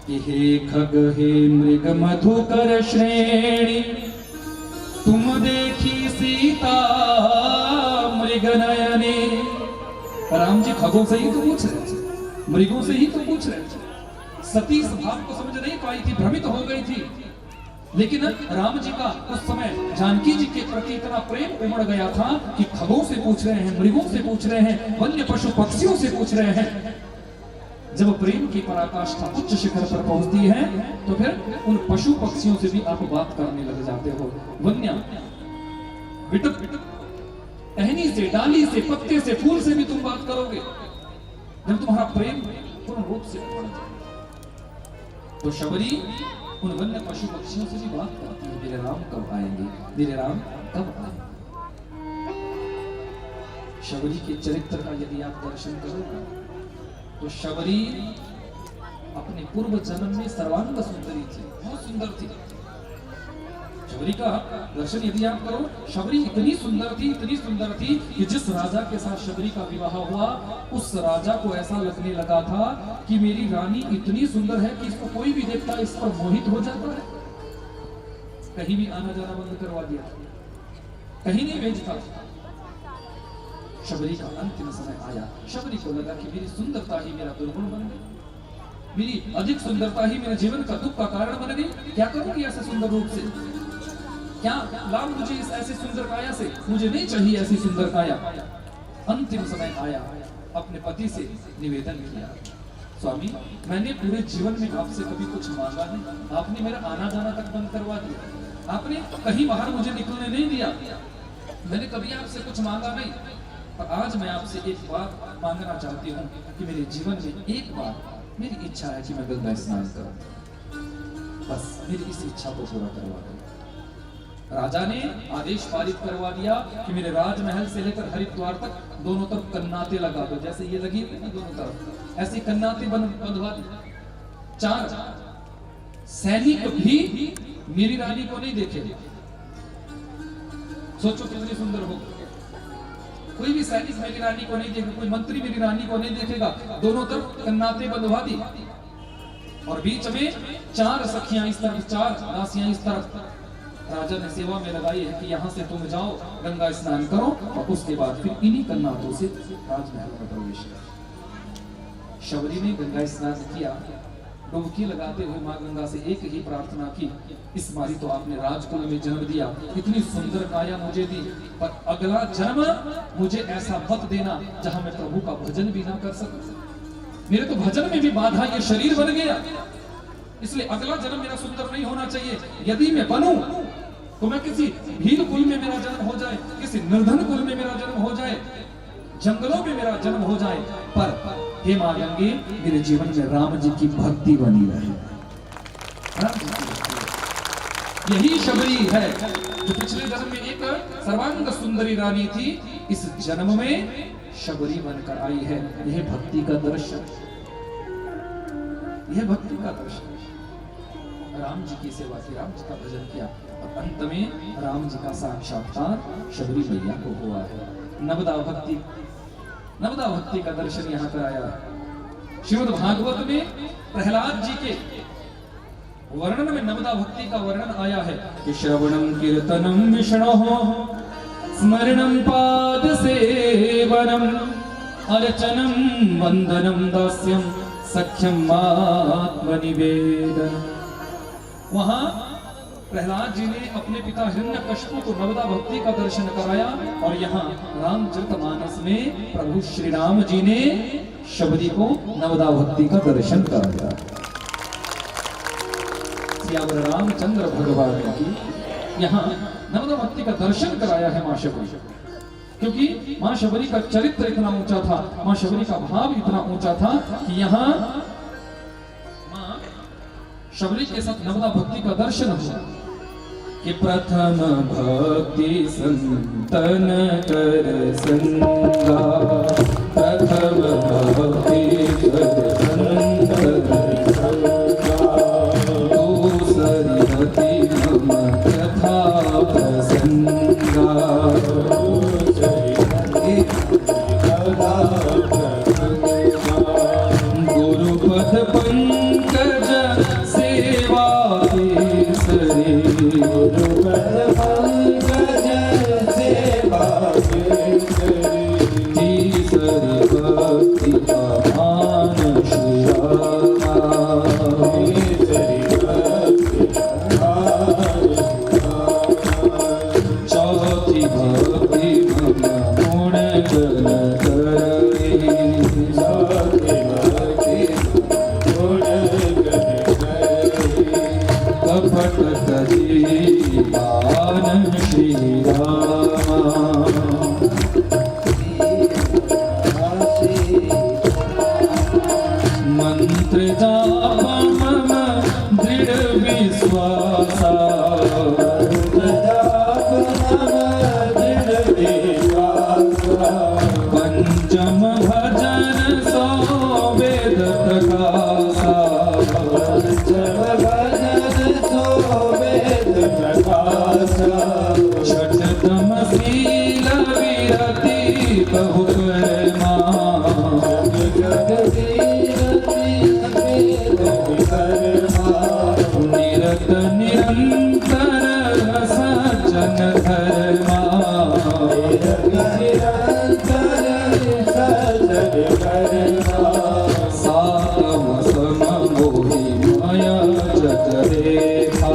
हे खग हे मृग मधुकर श्रेणी, तुम देखी सीता मृग नयने। राम जी खगों से ही तो पूछ रहे थे, मृगों से ही तो पूछ रहे थे। सती इस भाव को समझ नहीं पाई थी, भ्रमित हो गई थी। लेकिन राम जी का उस समय जानकी जी के प्रति इतना प्रेम उमड़ गया था कि खगों से पूछ रहे हैं, मृगों से पूछ रहे हैं, वन्य पशु पक्षियों से पूछ रहे हैं। जब प्रेम की पराकाष्ठा उच्च शिखर पर पहुंचती है तो फिर उन पशु पक्षियों से भी आप बात करने लग जाते हो। वन्य बिटक टहनी से, डाली से, पत्ते से, फूल से भी तुम बात करोगे जब तुम्हारा प्रेम पूर्ण रूप से उमड़ जाए। तो शबरी उन वन्य पशु पक्षियों से भी बात करती है, मेरे राम कब आएंगे? मेरे राम कब आएंगे? शबरी के चरित्र का यदि आप दर्शन करोगे तो शबरी अपने पूर्व जन्म में सर्वांग सुंदरी थी, बहुत सुंदर थी। शबरी का दर्शन यदि आप करो, शबरी इतनी सुंदर थी कि जिस राजा के साथ शबरी का विवाह हुआ, उस राजा को ऐसा लगने लगा था कि मेरी रानी इतनी सुंदर है कि इसको कोई भी देखता है, इस पर मोहित हो जाता है। कहीं भी आना जाना बंद करवा दिया, कहीं नहीं भेजता। शबरी का अंतिम समय आया, शबरी को लगा कि मेरी सुंदरता ही मेरा दुर्गुण बन गई, मेरी अधिक सुंदरता ही मेरे जीवन का दुख का कारण बन गई। क्या करूंगी ऐसे सुंदर रूप से? क्या लाभ मुझे इस ऐसे सुंदर काया से? मुझे नहीं चाहिए ऐसी सुंदर काया। अंतिम समय आया, अपने पति से निवेदन किया, स्वामी मैंने पूरे जीवन में आपसे कभी कुछ मांगा नहीं, आपने मेरा आना जाना तक बंद करवा दिया, आपने कहीं बाहर मुझे निकलने नहीं दिया, मैंने कभी आपसे कुछ मांगा नहीं। पर आज मैं आपसे एक बात मांगना चाहती हूँ कि मेरे जीवन में एक बार मेरी इच्छा है कि मैं गंगा स्नान करूं, बस मेरी इस इच्छा को पूरा करवा दो। राजा ने आदेश पारित करवा दिया कि मेरे राजमहल से लेकर हरिद्वार तक दोनों तरफ कन्नाते लगा दो, जैसे ये लगी हुई ना दोनों तरफ, ऐसी कन्नाते बंधवा दी। 4 सैनिक भी मेरी रानी को नहीं देखेगा। सोचो कितनी सुंदर होगी। कोई भी सैनिक मेरी रानी को नहीं देखेगा, कोई मंत्री मेरी रानी को नहीं देखेगा। दोनों तरफ कन्नाते बंधवा दी और बीच में 4 सखियां इस तरफ, 4 दासियां इस तरफ। राजा ने सेवा में लगाई है कि यहाँ से तुम जाओ, गंगा स्नान करो और उसके बाद फिर इन्हीं कन्नातों से राजमहल में प्रवेश करो। शबरी ने गंगा स्नान किया, डुबकी लगाते हुए मां गंगा से एक ही प्रार्थना की, इस बारी तो आपने राजकुल में जन्म दिया, इतनी सुंदर काया मुझे दी, पर अगला जन्म मुझे ऐसा मत देना जहां मैं प्रभु का भजन भी ना कर सकूं। मेरे तो भजन में भी बाधा ये शरीर बन गया, इसलिए अगला जन्म मेरा सुंदर नहीं होना चाहिए। यदि मैं बनूं तो मैं किसी भील कुल में मेरा जन्म हो जाए, किसी निर्धन कुल में मेरा जन्म हो जाए, जंगलों में मेरा जन्म हो जाए, पर हे मां गंगे मेरे जीवन में राम जी की भक्ति बनी रहे। यही शबरी है जो पिछले जन्म में एक सर्वांग सुंदरी रानी थी, इस जन्म में शबरी बनकर आई है। यह भक्ति का दर्शन, यह भक्ति का दर्शन। राम जी की सेवा की, राम जी का भजन किया और अंत में राम जी का साक्षात्कार शबरी मैया को हुआ है। नवदा भक्ति का दर्शन यहाँ कराया है। श्रीमद् भागवत में प्रहलाद जी के वर्णन में नवदा भक्ति का वर्णन आया है कि श्रवणम कीर्तनम विष्णोः स्मरणम पाद सेवनम अर्चनम वंदनम दास्यम सख्यम आत्मनिवेदन। वहां प्रहलाद जी ने अपने पिता हिरण्यकशिपु को नवदा भक्ति का दर्शन कराया, और यहाँ रामचरितमानस में प्रभु श्री राम जी ने शबरी को नवदा भक्ति का दर्शन कराया। सियावर रामचंद्र भगवान की यहाँ नवदा भक्ति का दर्शन कराया है मां शबरी, क्योंकि मां शबरी का चरित्र इतना ऊंचा था, मां शबरी का भाव इतना ऊंचा था कि यहाँ मां शबरी के साथ नवदा भक्ति का दर्शन हुआ कि प्रथम भक्ति संतन कर संगा, प्रथम भक्ति कर संतन संगा, दूसरी भक्ति मम कथा प्रसंगा, गुरुपद पंकज सेवा केसरी, गुरुपद पंकज सेवा केसरी, तीसरी भक्ति का मान श्री रामा, तीसरी भक्ति का चौथी भक्ति मम गुण गण करे, चौथी भक्ति गुण गण करे, कपट कजीवान श्री रामा, मंत्र जाप मम दृढ़ विश्वासा, मंत्र जाप मम दृढ़ विश्वासा, पंचम भजन सो वेद प्रकाशा, पंचम भजन सो वेद प्रकाशा, छठतम शील विरति बहु कर्मा, निरत निरंतर सज्जन धर्मा, सातम सम मोहि माया जत रेखा,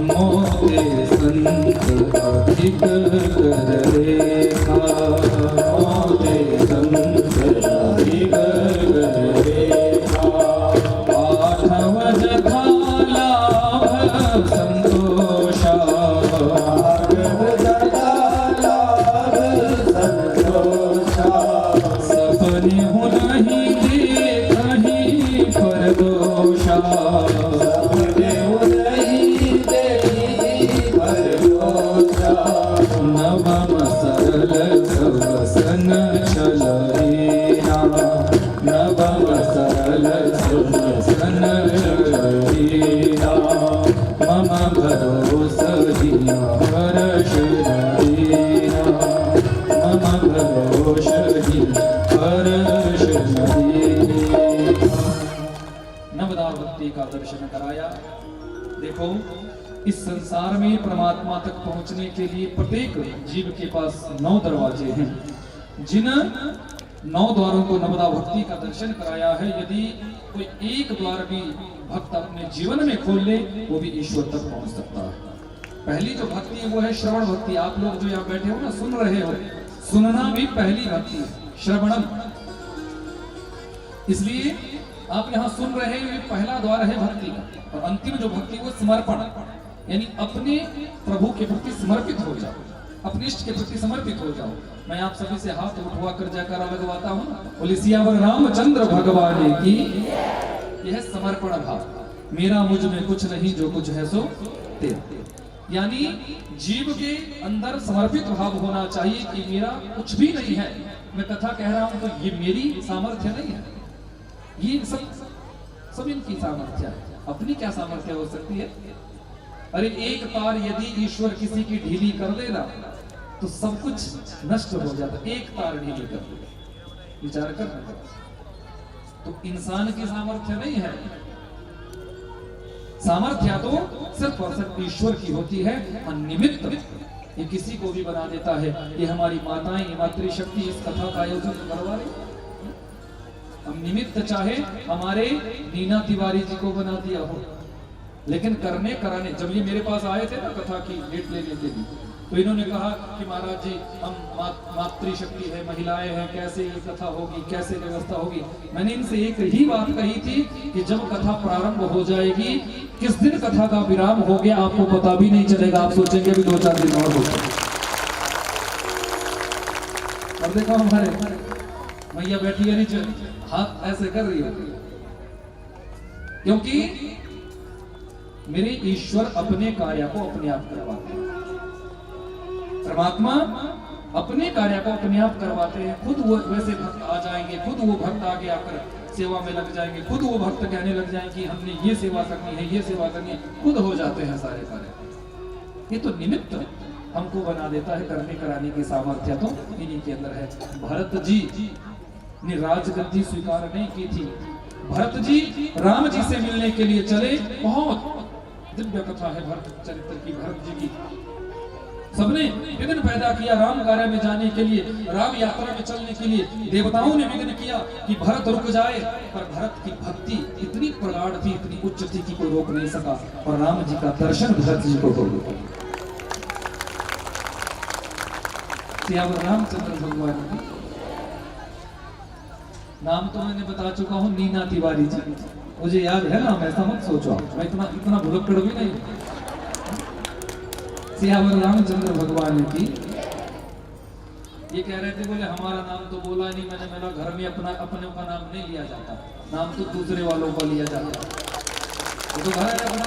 मोते संत अधिक कर रेखा, मोते संत अधिक कर रेखा, आठव जथा लाभ संतोषा, आठव जथा लाभ संतोषा, सपने हूँ नहीं देखहि परदोषा, सपने हूँ नहीं देखहि परदोषा, नवम सरल सवसन छल हीरा, नवम सरल सवसन छल हीरा, मम भरोसा हिया हर्ष हीरा, मम भरोसा ही हर्ष हीरा। नवदा भक्ति का दर्शन कराया। देखो, इस संसार में परमात्मा तक पहुंचने के लिए प्रत्येक जीव के पास 9 दरवाजे हैं। जिन 9 द्वारों को नवदा भक्ति का दर्शन कराया है, यदि कोई एक द्वार भी भक्त अपने जीवन में खोल ले, वो भी ईश्वर तक पहुंच सकता है। पहली जो भक्ति है वो है श्रवण भक्ति। आप लोग जो यहाँ बैठे हो ना, सुन रहे हो, सुनना भी पहली भक्ति है, श्रवणम। इसलिए आप यहाँ सुन रहे हो, ये पहला द्वार है भक्ति का। और अंतिम जो भक्ति वो समर्पण, यानी अपने प्रभु के प्रति समर्पित हो जाओ, अपने इष्ट के प्रति समर्पित हो जाओ। मैं आप सभी से हाथ उठवा कर जयकारा लगवाता हूँ, बोले सियावर रामचंद्र भगवान की। यह समर्पण भाव, मेरा मुझ में कुछ नहीं, जो कुछ है सो तेरा। यानी जीव के अंदर समर्पित भाव होना चाहिए कि मेरा कुछ भी नहीं है, मैं कथा कह रहा हूं तो ये मेरी सामर्थ्य नहीं है, ये सब इनकी सामर्थ्य है। अपनी क्या सामर्थ्य हो सकती है? अरे एक तार यदि ईश्वर किसी की ढीली कर देना तो सब कुछ नष्ट हो जाता। एक तार ढीली कर दे, विचार कर। तो इंसान की सामर्थ्य नहीं है, सामर्थ्य तो सिर्फ और सिर्फ ईश्वर की होती है। निमित्त ये किसी को भी बना देता है। ये हमारी माताएं, मातृशक्ति इस कथा का आयोजन करवा रही, हम निमित्त चाहे हमारे नीना तिवारी जी को बना दिया हो, लेकिन करने कराने जब ये मेरे पास आए थे ना कथा की डेट लेने के लिए, तो इन्होंने कहा कि महाराज जी हम मातृशक्ति है, महिलाएं हैं, कैसे ये कथा होगी, कैसे व्यवस्था होगी। मैंने इनसे एक ही बात कही थी कि जब कथा प्रारंभ हो जाएगी, किस दिन कथा का विराम हो गया आपको पता भी नहीं चलेगा, आप सोचेंगे अभी 2-4 दिन और हो जाए। और देखो हमारे मैया बैठी है नीचे, हाथ ऐसे कर रही होती है, क्योंकि मेरे ईश्वर अपने कार्य को अपने आप करवाते हैं। परमात्मा अपने कार्य को अपने आप करवाते हैं। खुद वो वैसे भक्त आ जाएंगे, खुद वो भक्त आगे आकर सेवा में लग जाएंगे, खुद वो भक्त कहने लग जाएंगे कि हमने ये सेवा करनी है, ये सेवा करनी है, खुद हो जाते हैं सारे कार्य। ये तो निमित्त हमको बना देता है, करने कराने की सामर्थ्य तो इन्हीं के अंदर है। भरत जी ने राजगद्दी स्वीकार नहीं की थी। भरत जी राम जी से मिलने के लिए चले, बहुत दिव्य कथा है भरत चरित्र की, भरत जी की। सबने विघ्न पैदा किया राम कार्य में जाने के लिए, राम यात्रा में चलने के लिए। देवताओं ने विघ्न किया कि भरत रुक जाए, पर भरत की भक्ति इतनी प्रगाढ़ थी, इतनी उच्च थी कि कोई रोक नहीं सका, और राम जी का दर्शन भरत जी को हो गया। सियावर रामचंद्र भगवान की नाम तो मैंने बता चुका हूँ, नीना तिवारी जी, मुझे याद है नाम, ऐसा मत सोचो, मैं इतना भुलक्कड़ भी नहीं। सियावर रामचंद्र भगवान की ये कह रहे थे, बोले हमारा नाम तो बोला नहीं, मैंने मेरा घर में अपने का नाम नहीं लिया जाता, नाम तो दूसरे वालों का लिया जाता है। वो तो घर है अपना,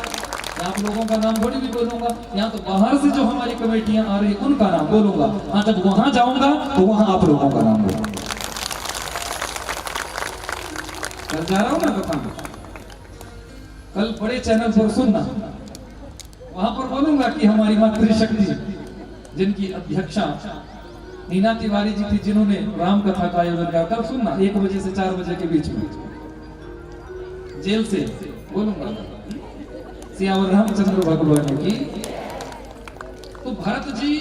आप लोगों का नाम थोड़ी भी बोलूंगा, यहाँ तो बाहर से जो हमारी कमेटियां आ रही उनका नाम बोलूंगा। हाँ, जब वहां जाऊंगा तो वहां आप लोगों का नाम बोलूंगा। कल जा रहा हूं ना कथा में, कल बड़े चैनल पर सुनना, वहां पर बोलूंगा कि हमारी मातृशक्ति जिनकी अध्यक्षा नीना तिवारी जी थी, जिन्होंने राम कथा का आयोजन किया, कल सुनना 1 बजे से 4 बजे के बीच में जेल से बोलूंगा सियावर रामचंद्र भगवान की। तो भरत जी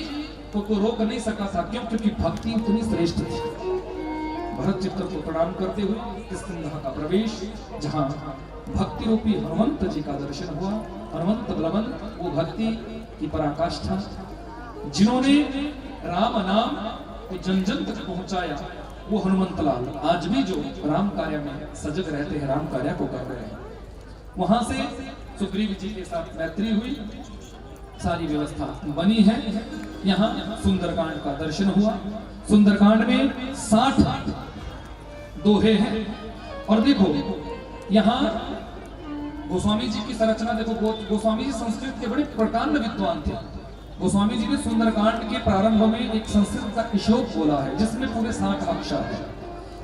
को तो रोक नहीं सका था, क्यों? क्योंकि भक्ति उतनी श्रेष्ठ थी। भरत चित्र को प्रणाम करते हुए किष्किंधा का प्रवेश, जहां भक्ति रूपी हनुमंत जी का दर्शन हुआ। हनुमंत बलवंत, वो भक्ति की पराकाष्ठा, जिन्होंने राम नाम को जन जन तक पहुंचाया, वो हनुमंत लाल आज भी जो राम कार्य में सजग रहते हैं, राम कार्य को कर रहे हैं। वहां से सुग्रीव जी के साथ मैत्री हुई, सारी व्यवस्था बनी है। यहाँ सुंदरकांड का दर्शन हुआ। सुंदरकांड में 60 दोहे हैं, और देखो यहाँ गोस्वामी जी की संरचना देखो। गोस्वामी जी संस्कृत के बड़े प्रकांड विद्वान थे। गोस्वामी जी ने सुंदरकांड के प्रारंभ में एक संस्कृत का श्लोक बोला है, जिसमें पूरे 60 अक्षर है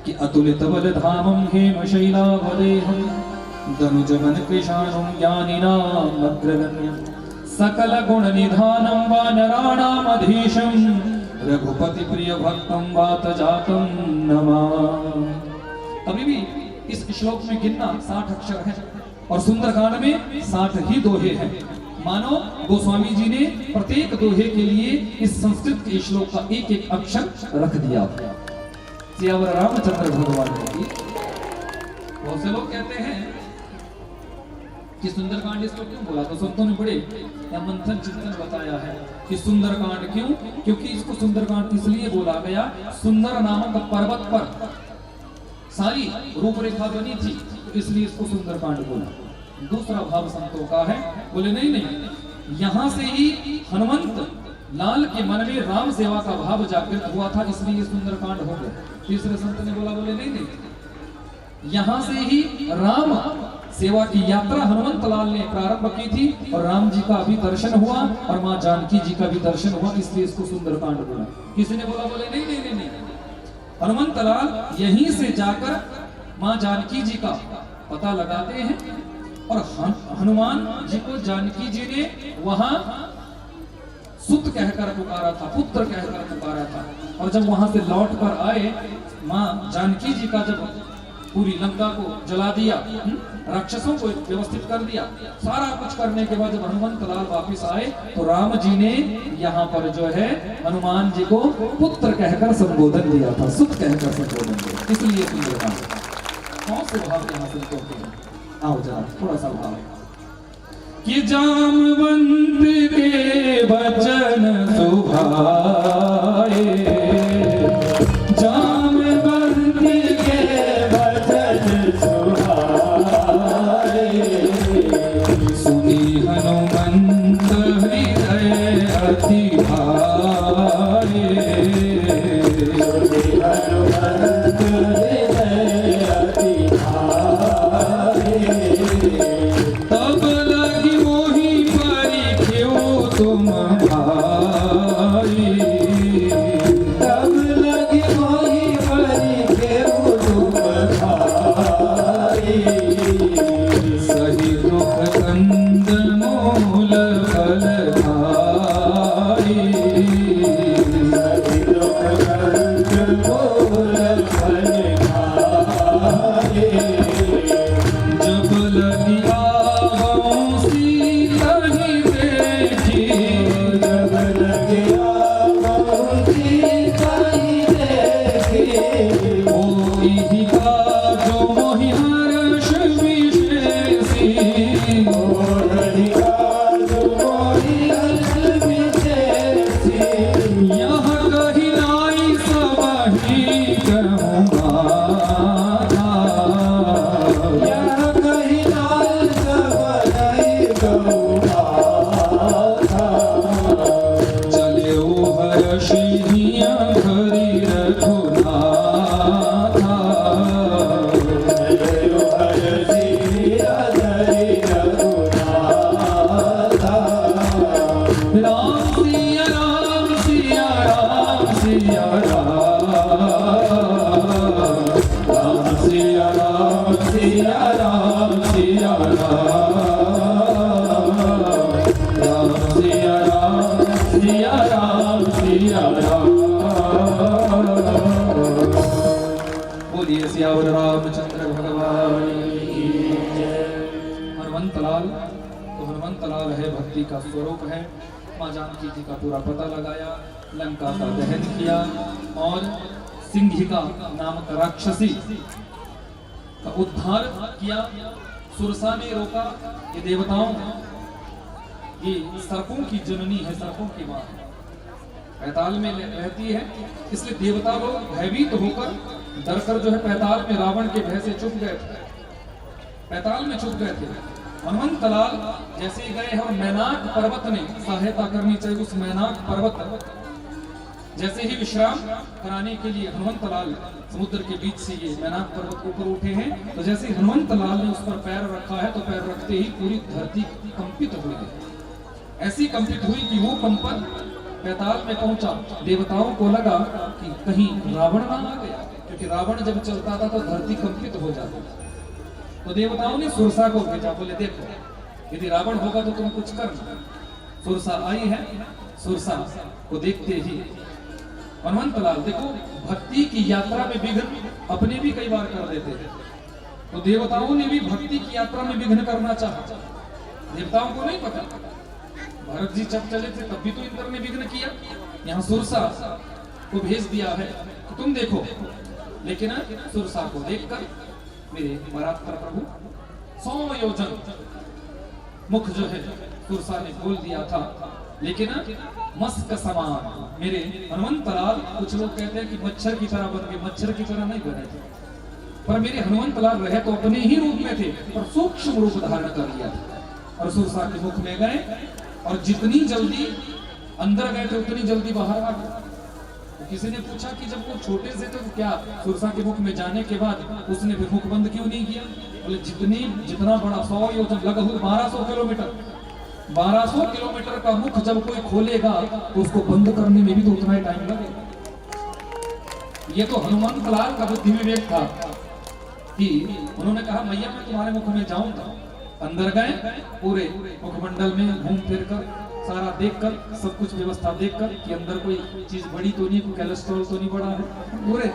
कि अतुलित बल धामं हेम शैलावदेहं दनुजमन कृशाणं ज्ञानिनाम अग्रगण्यं सकल गुण निधानं वानराणाम अधीशं रघुपति प्रिय भक्तं वात जातं नमामि। अभी भी इस श्लोक में गिनना 60 अक्षर है, और सुंदरकांड में 60 ही दोहे हैं। मानो गोस्वामी जी ने प्रत्येक दोहे के लिए इस संस्कृत के श्लोक का एक एक अक्षर रख दिया। सियावर रामचंद्र भगवान की। बहुत से लोग कहते हैं कि सुंदरकांड इसको क्यों बोला, तो संतों ने बड़े मंथन चिंतन बताया है कि सुंदरकांड क्यों, क्योंकि इसको सुंदरकांड इसलिए बोला गया, सुंदर नामक पर्वत पर सारी रूपरेखा बनी थी, तो इसलिए इसको सुंदरकांड बोला। दूसरा भाव संतों का है, बोले नहीं, यहाँ से ही हनुमंत लाल के मन में राम सेवा का भाव जागृत हुआ था, इसलिए ये सुंदरकांड हो गया। तीसरे संत ने बोला, बोले नहीं, यहाँ से ही राम सेवा की यात्रा हनुमंत लाल ने प्रारंभ की थी, और राम जी का भी दर्शन हुआ और माँ जानकी जी का भी दर्शन हुआ, इसलिए इसको सुंदरकांड बोला। किसी ने बोला, बोले नहीं, हनुमंत लाल यहीं से जाकर माँ जानकी जी का पता लगाते हैं, और हनुमान जी को जानकी जी ने वहां सुत कहकर पुकारा था, पुत्र कहकर पुकारा था। और जब वहां से लौट कर आए, माँ जानकी जी का जब पूरी लंका को जला दिया, राक्षसों को व्यवस्थित कर दिया, सारा कुछ करने के बाद जब हनुमंत लाल वापिस आए, तो राम जी ने यहाँ पर जो है हनुमान जी को पुत्र कहकर संबोधन दिया था, सुत कहकर संबोधन दिया, इसलिए सुंदरकांड। कौन से भाव के हासिल करते हैं? आओ जरा थोड़ा सा भाव कि जामवंत के वचन सुभाए, जामवंत के वचन सुभाए, सुनी हनुमंत हृदय अति भाए, सुनी हनुमंत हृदय अति भाए, तब लगी मोहि परिख्यो तुम भाई, तब लगी मोहि परिख्यो तुम भाई, सही दुख कंद मूल फल खाई, सही दुख कंद मूल फल खाई, जब लगी आवों सीता ही देखी, जब लगी आवों सीता ही देखी, होई ही काजो मोहि हर्ष विशेषी, होई काजो मोहि हर्ष विशेषी, यह कही नाई सबहि कहूँ माता, यह कही नाई सबहि कहूँ माता, चले ओ हर्षि हिया धरि रघुनाथा, चले ओ हर्षि हिया धरि रघुनाथा, राम सिया राम सिया राम सिया राम, राम सिया राम सिया राम सिया राम, राम सिया राम सिया राम सिया राम। बोलिए सियावर रामचंद्र भगवान की जय। हनुमंत लाल तो हनुमंत लाल है, भक्ति का स्वरूप है। माँ जानकी जी का पूरा पता लगाया, लंका का दहन किया और सिंहिका नामक राक्षसी का उद्धार किया। सुरसा ने रोका, ये देवताओं ये सर्पों की जननी है, सर्पों की माँ है, पैताल में रहती है, इसलिए देवता लोग भयभीत होकर डरकर जो है पैताल में रावण के भय से छुप गए थे, पैताल में छुप गए थे। हनुमंत लाल जैसे ही गए हैं और मैनाक पर्वत ने सहायता करनी चाहिए, उस मैनाक पर्वत जैसे ही विश्राम कराने के लिए हनुमंत लाल समुद्र के बीच से ये मैनाक पर्वत के ऊपर उठे हैं, तो जैसे ही हनुमंत लाल ने उस पर पैर रखा है तो पैर रखते ही पूरी धरती कंपित हो गई, ऐसी कंपित हुई कि वो कंपन पैताल में पहुंचा। देवताओं को लगा कि कहीं रावण ना आ गया, क्योंकि रावण जब चलता था तो धरती कंपित हो जाती थी। तो देवताओं ने सुरसा को भेजा, बोले देखो यदि रावण होगा तो तुम कुछ करना। सुरसा आई है, सुरसा को देखते ही हनुमंत लाल देखो भक्ति की यात्रा में विघ्न अपने भी कई बार कर देते थे, तो देवताओं ने भी भक्ति की यात्रा में विघ्न करना चाहा। देवताओं को नहीं पता, भरत जी जब चले थे तब भी तो इंद्र ने विघ्न किया, यहाँ सुरसा को भेज दिया है तो तुम देखो। लेकिन सुरसा को देखकर मेरे परात्पर प्रभु 100 योजन मुख जो है सुरसा ने खोल दिया था, लेकिन मस्क समान मेरे हनुमंत लाल, कुछ लोग कहते हैं कि मच्छर की तरह बन गए, मच्छर की तरह नहीं बने थे, पर मेरे हनुमंत लाल रहे तो अपने ही रूप में थे, पर सूक्ष्म रूप धारण कर लिया था और सुरसा के मुख में गए और जितनी जल्दी अंदर गए थे उतनी जल्दी बाहर आ गए। तो किसी ने पूछा कि जब वो छोटे से थे तो क्या सुरसा के मुख में जाने के बाद उसने फिर मुख बंद क्यों नहीं किया? बोले जितना बड़ा 100 योजन लगभग 1200 किलोमीटर 1200 किलोमीटर का मुख जब कोई खोलेगा तो उसको बंद करने में भी तो उतना ही टाइम लगेगा। ये तो हनुमंत लाल का बुद्धि विवेक था कि उन्होंने कहा मैया मैं तुम्हारे मुख में जाऊंगा। अंदर गए, पूरे मुखमंडल में घूम फिर कर सारा देखकर, सब कुछ व्यवस्था देखकर कि अंदर कोई चीज बड़ी तो नहीं, कोई कोलेस्ट्रॉल तो नहीं बढ़ा है, पूरे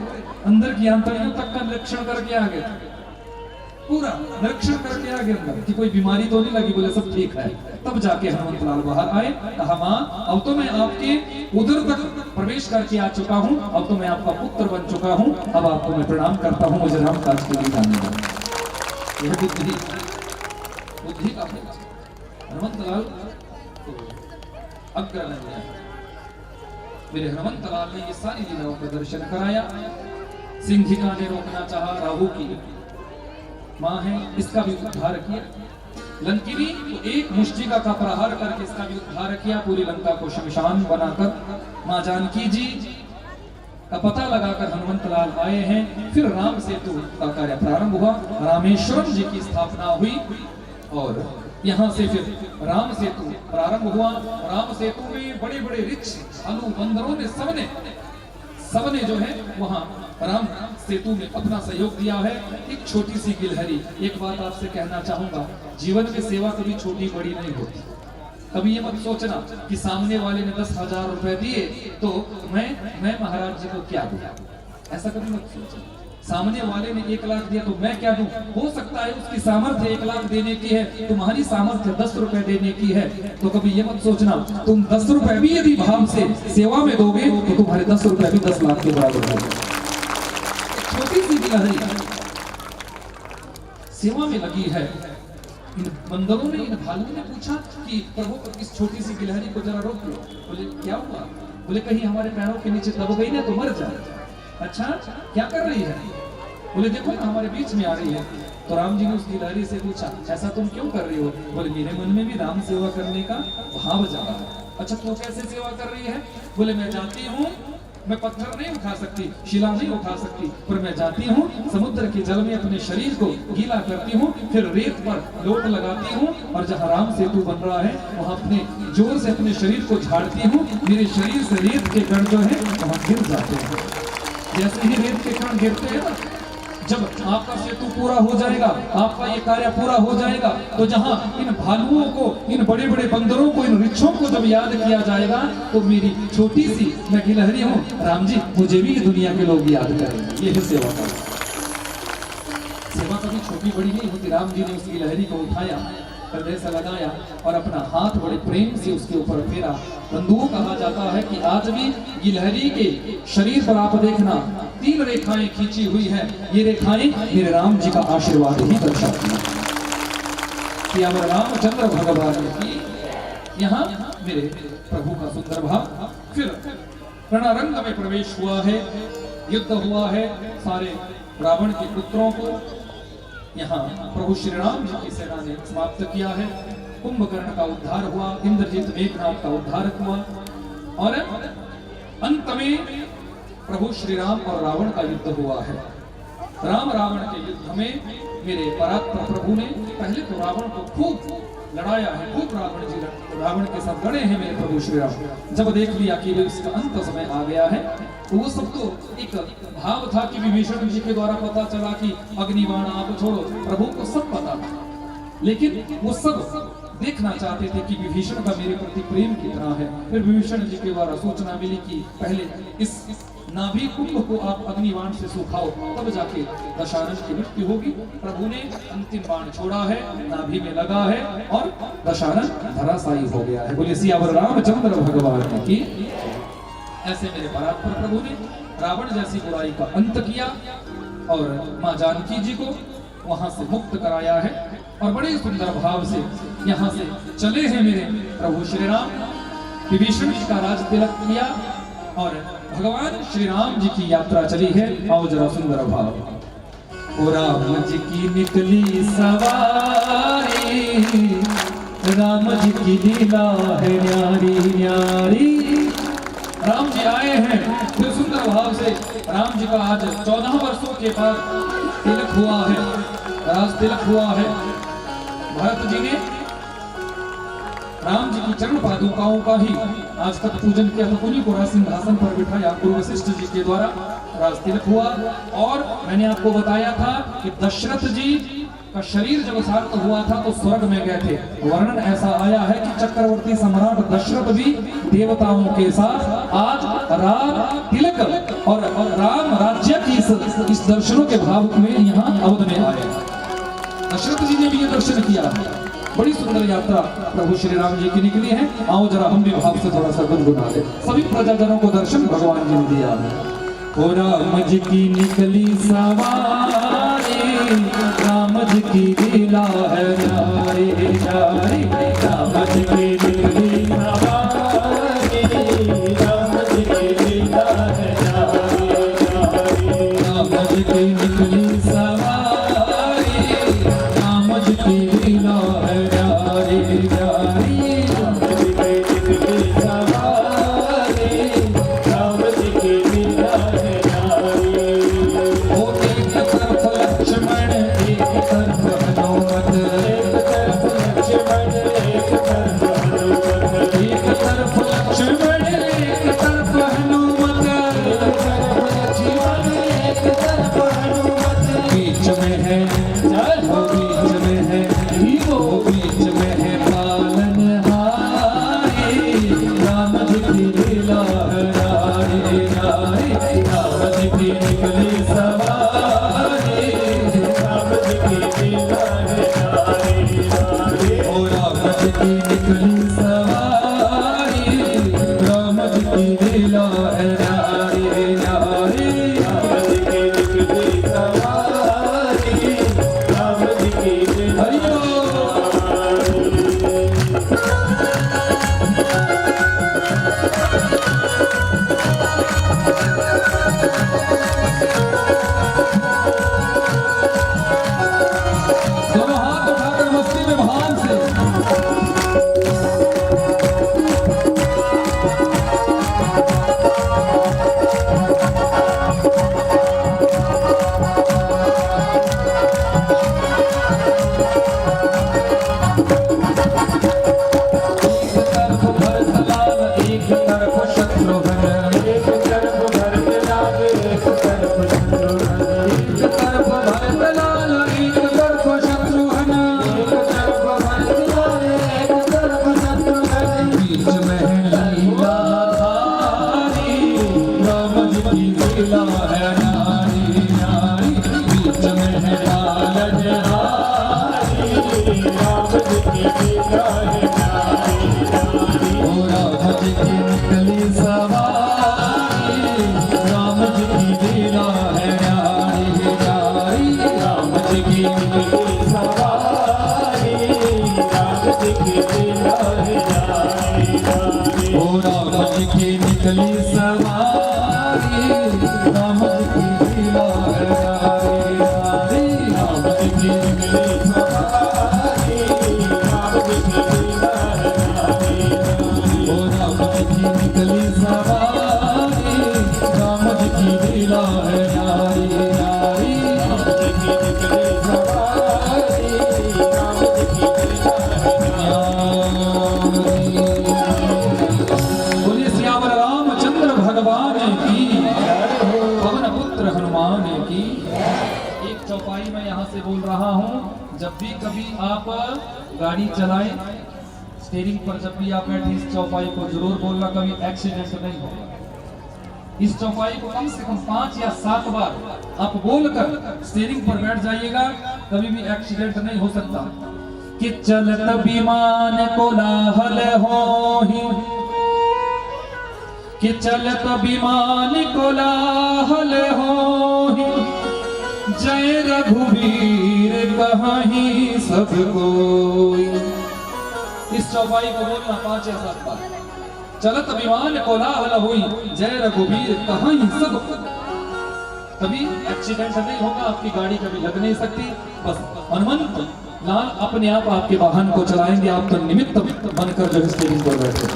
अंदर की आंतड़ियों तक का निरीक्षण करके आ गए। पूरा निरीक्षण करके आ गए अंदर कि कोई बीमारी तो नहीं लगी, बोले सब ठीक है। तब जाके हनुमंत लाल बाहर आए, कहा माँ अब तो मैं आपके उधर तक प्रवेश करके आ चुका हूँ, अब तो मैं आपका पुत्र बन चुका हूँ, अब आपको मैं प्रणाम करता हूँ, मुझे राम काज के लिए जाने दो। यह बुद्धि का फल। हनुमंत लाल अग्रगण्य है। मेरे हनुमंत लाल ने ये सारी लीलाओं का दर्शन कराया। सिंहिका ने रोकना चाहा, राहु की मां है, इसका भी उद्धार किया। लंकिनी तो एक मुष्टिका का प्रहार करके इसका भी उद्धार किया, पूरी लंका को शमशान बनाकर। मां जानकी जी का पता लगाकर हनुमंत लाल आए हैं। फिर राम सेतु का कार्य प्रारंभ हुआ, रामेश्वरम जी की स्थापना हुई और यहाँ से फिर राम सेतु प्रारंभ हुआ। राम सेतु में बड़े बड़े रिच भालू बंदरों ने सबने जो है वहाँ राम सेतु में अपना सहयोग दिया है। एक छोटी सी गिलहरी, एक बात आपसे कहना चाहूंगा, जीवन में सेवा कभी छोटी बड़ी नहीं होती। कभी ये मत सोचना कि सामने वाले ने 10,000 रुपए दिए तो मैं महाराज जी को क्या दूं, ऐसा कभी मत सोचना। सामने वाले ने 1 लाख दिया तो मैं क्या दूं। हो सकता है उसकी सामर्थ्य 1 लाख देने की है, तुम्हारी सामर्थ्य 10 रुपए देने की है, तो कभी ये मत सोचना तुम 10 रुपए भी यदि भाव से सेवा में दोगे तो तुम्हारे 10 रुपए भी 10 लाख के बराबर होंगे। छोटी सी गिलहरी सेवा में लगी है। इन बंदरों ने, इन भालुओं ने पूछा कि प्रभु इस छोटी सी गिलहरी को जरा रोक लो। बोले क्या हुआ? बोले कहीं हमारे पैरों के नीचे दब गई ना तो मर जाए। अच्छा क्या कर रही है? बोले देखो ना हमारे बीच में आ रही है। तो राम जी ने उस गिलहरी से पूछा ऐसा तुम क्यों कर रही हो? बोले मेरे मन में भी राम सेवा करने का भाव जागा है। अच्छा तो कैसे सेवा कर रही है? बोले मैं जाती हूँ, मैं पत्थर नहीं उठा सकती, शिला नहीं उठा सकती, पर मैं जाती हूँ समुद्र के जल में अपने शरीर को गीला करती हूँ, फिर रेत पर लोट लगाती हूँ और जहाँ राम सेतु बन रहा है वहाँ अपने जोर से अपने शरीर को झाड़ती हूँ। मेरे शरीर से रेत के कण जो है वहाँ गिर जाते हैं। जैसे ही रेत के कण गिरते हैं ना, जब आपका सेतु पूरा हो जाएगा, आपका ये कार्य पूरा हो जाएगा, तो जहां इन भालुओं को, इन बड़े बड़े बंदरों को, इन वृक्षों को जब याद किया जाएगा तो मेरी छोटी सी मैं गिलहरी हूँ, राम जी मुझे भी दुनिया के लोग याद करेंगे। ये है सेवा का। सेवा कभी छोटी बड़ी नहीं होती। राम जी ने उस गिलहरी को उठाया, कंधे से लगाया और अपना हाथ बड़े प्रेम से उसके ऊपर फेरा। बंधुओं कहा जाता है कि आज भी गिलहरी के शरीर पर आप देखना 3 रेखाएं खींची हुई है। ये रेखाएं मेरे राम जी का आशीर्वाद ही दर्शाती हैं कि अब रामचंद्र भगवान की यहाँ मेरे प्रभु का सुंदर भाव। फिर रणरंग में प्रवेश हुआ है, युद्ध हुआ है। सारे रावण के पुत्रों को यहाँ प्रभु श्री राम जी की सेना ने समाप्त किया है। कुंभकर्ण का उद्धार हुआ, इंद्रजीत मेघनाथ का उद्धार हुआ और अंत में प्रभु श्री राम और रावण का युद्ध हुआ है। राम रावण के युद्ध में मेरे परात्पर प्रभु ने पहले तो रावण को खूब लड़ाया है, खूब रावण के साथ लड़े हैं मेरे प्रभु श्री राम। जब देख लिया कि इसका अंत समय आ गया है तो वो सब तो एक भाव था कि विभीषण जी के द्वारा पता चला कि अग्निबाण आप छोड़ो, प्रभु को सब पता था, लेकिन वो सब देखना चाहते थे कि विभीषण का मेरे प्रति प्रेम कितना है। फिर विभीषण जी के द्वारा सूचना मिली कि पहले इस नाभि कुंभ को आप अग्निबाण से सुखाओ, तब जाके दशानन की मृत्यु होगी। प्रभु ने अंतिम बाण छोड़ा है, नाभि में लगा है और दशानन धराशायी हो गया है। बोले सियावर रामचंद्र भगवान की। ऐसे मेरे परात्पर प्रभु ने रावण जैसी बुराई का अंत किया और मां जानकी जी को वहां से मुक्त कराया है और बड़े सुंदर भाव से यहाँ से चले हैं मेरे प्रभु श्री राम। विभीषण जी का राज तिलक किया और भगवान श्री राम जी की यात्रा चली है। आओ जरा सुंदर भाव। ओ राम जी की निकली सवारी, राम जी की लीला है न्यारी न्यारी। राम जी आए हैं। फिर सुंदर भाव से राम जी का आज 14 वर्षों के बाद तिलक हुआ है, राज तिलक हुआ है। भरत जी ने राम जी की चरण पादुकाओं का ही आज तक पूजन किया, तो उन्हीं को राज सिंहासन पर बिठाया। गुरु वशिष्ठ जी के द्वारा राज तिलक हुआ और मैंने आपको बताया था कि दशरथ जी का शरीर जब सार्थ हुआ था तो स्वर्ग में गए थे। वर्णन ऐसा आया है कि चक्रवर्ती सम्राट दशरथ भी देवताओं के साथ आज राज तिलक और राम राज्य की इस दर्शनों के भाव में यहाँ अवध में आए। दशरथ जी ने भी ये दर्शन किया। बड़ी सुंदर यात्रा प्रभु श्री राम जी की निकली है। आओ जरा हम भी भाव से थोड़ा सा गुनगुना ले। सभी प्रजाजनों को दर्शन भगवान जी ने दिया है। ओ राम जी की निकली सवारी, राम जी की लीला है न्यारी न्यारी। राम जी की निकली सवारी, राम जी की लीला है न्यारी न्यारी। राम जी की निकली सवारी, राम जी की लीला है न्यारी न्यारी। राम जी की निकली सवारी, राम जी की लीला है न्यारी। ओ एक तरफ लक्ष्मण, एक तरफ हनुमत, एक तरफ लक्ष्मण, एक तरफ हनुमत, एक तरफ लक्ष्मण, एक तरफ हनुमत, एक तरफ लक्ष्मण, एक तरफ हनुमत। बीच में है वो, बीच में है वो, बीच में है पालनहारी। राम जी की लीला है न्यारी न्यारी। राम जी की निकली सवारी, राम जी की लीला है न्यारी न्यारी। ओ राम जी की निकली सवारी, राम जी की लीला है न्यारी न्यारी। राम जी की निकली सवारी, राम जी की लीला है न्यारी। दोनों हाथ उठाकर मस्ती में भाव से एक तरफ भरतलाल, एक तरफ शत्रुघ्न, एक तरफ भरतलाल, एक तरफ शत्रुघ्न, एक तरफ भरतलाल, एक तरफ शत्रुघ्न, एक तरफ भरतलाल, एक तरफ शत्रुघ्न। बीच में है लीला धारी, राम जी की लीला है न्यारी न्यारी। बीच में है पालनहारी, राम जी की लीला है न्यारी न्यारी। ओ राम जी की निकली सवारी, राम जी की लीला है न्यारी न्यारी। राम जी की निकली सवारी, राम जी की लीला है न्यारी न्यारी। ओ राम जी की निकली सवारी, राम जी की लीला है न्यारी न्यारी। राम जी की निकली सवारी, राम जी की लीला है न्यारी न्यारी। ओ राम जी की निकली सवारी, राम जी की लीला है न्यारी न्यारी। राम जी की निकली सवारी, राम जी की लीला है न्यारी। बोलिए सियावर रामचंद्र भगवान की, पवन पुत्र हनुमान की। एक चौपाई में यहाँ से बोल रहा हूँ, जब भी कभी आप गाड़ी चलाएं, स्टीयरिंग पर जब भी आप बैठे इस चौपाई को जरूर बोलना, कभी एक्सीडेंट नहीं होगा। इस चौपाई को कम से कम 5 या 7 बार आप बोलकर स्टीयरिंग पर बैठ जाइएगा, कभी भी एक्सीडेंट नहीं हो सकता। कि चलत विमान कोलाहल होहि, कि चलत विमान कोलाहल होहि, जय रघुवीर कहीं सब कोई। इस चौपाई को बोलना 5 या 7 बार। चलत विमान कोलाहल हुई, जय रघुवीर कहीं सब। कभी एक्सीडेंट नहीं होगा, आपकी गाड़ी कभी लग नहीं सकती। बस हनुमंत लाल अपने आप आपके वाहन को चलाएंगे, आप तो निमित्त बनकर जो स्टीयरिंग पर बैठे।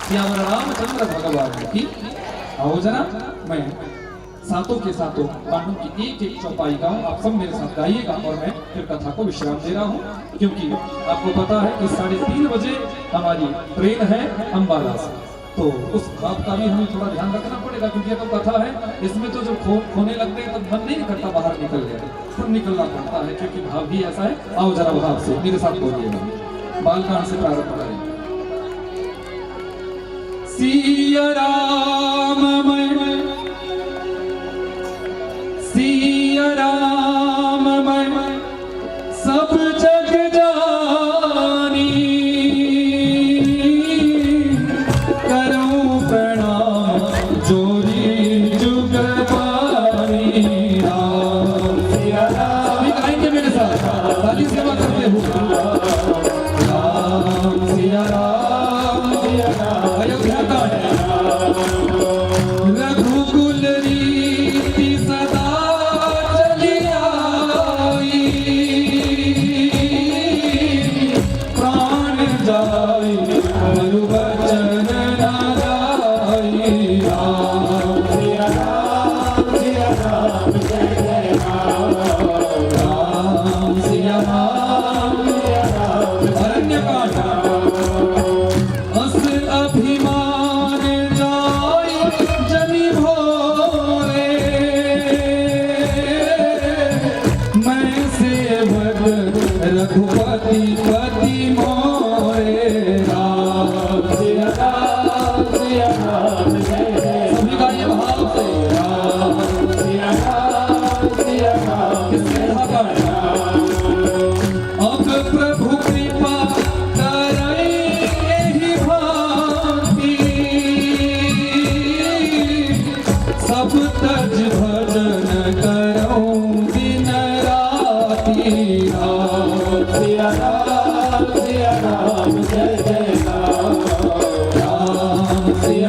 सियावर रामचंद्र भगवान की। आओ जरा, मैं सातों के सातों पांडवों की एक एक चौपाई का आप सब मेरे साथ गाइएगा, और मैं फिर कथा को विश्राम दे रहा हूँ, क्योंकि आपको पता है कि 3:30 बजे हमारी ट्रेन है अंबाला से। तो उस बात का भी हमें थोड़ा ध्यान रखना पड़ेगा, क्योंकि ये तो कथा है, इसमें तो जब खोने लगते हैं तब मन नहीं करता बाहर निकल जाए, फिर निकलना पड़ता है, क्योंकि भाव भी ऐसा है। आओ जरा भाव से मेरे साथ बोलिएगा, बालकांड से प्रारंभ करें। सिया राम सिया राम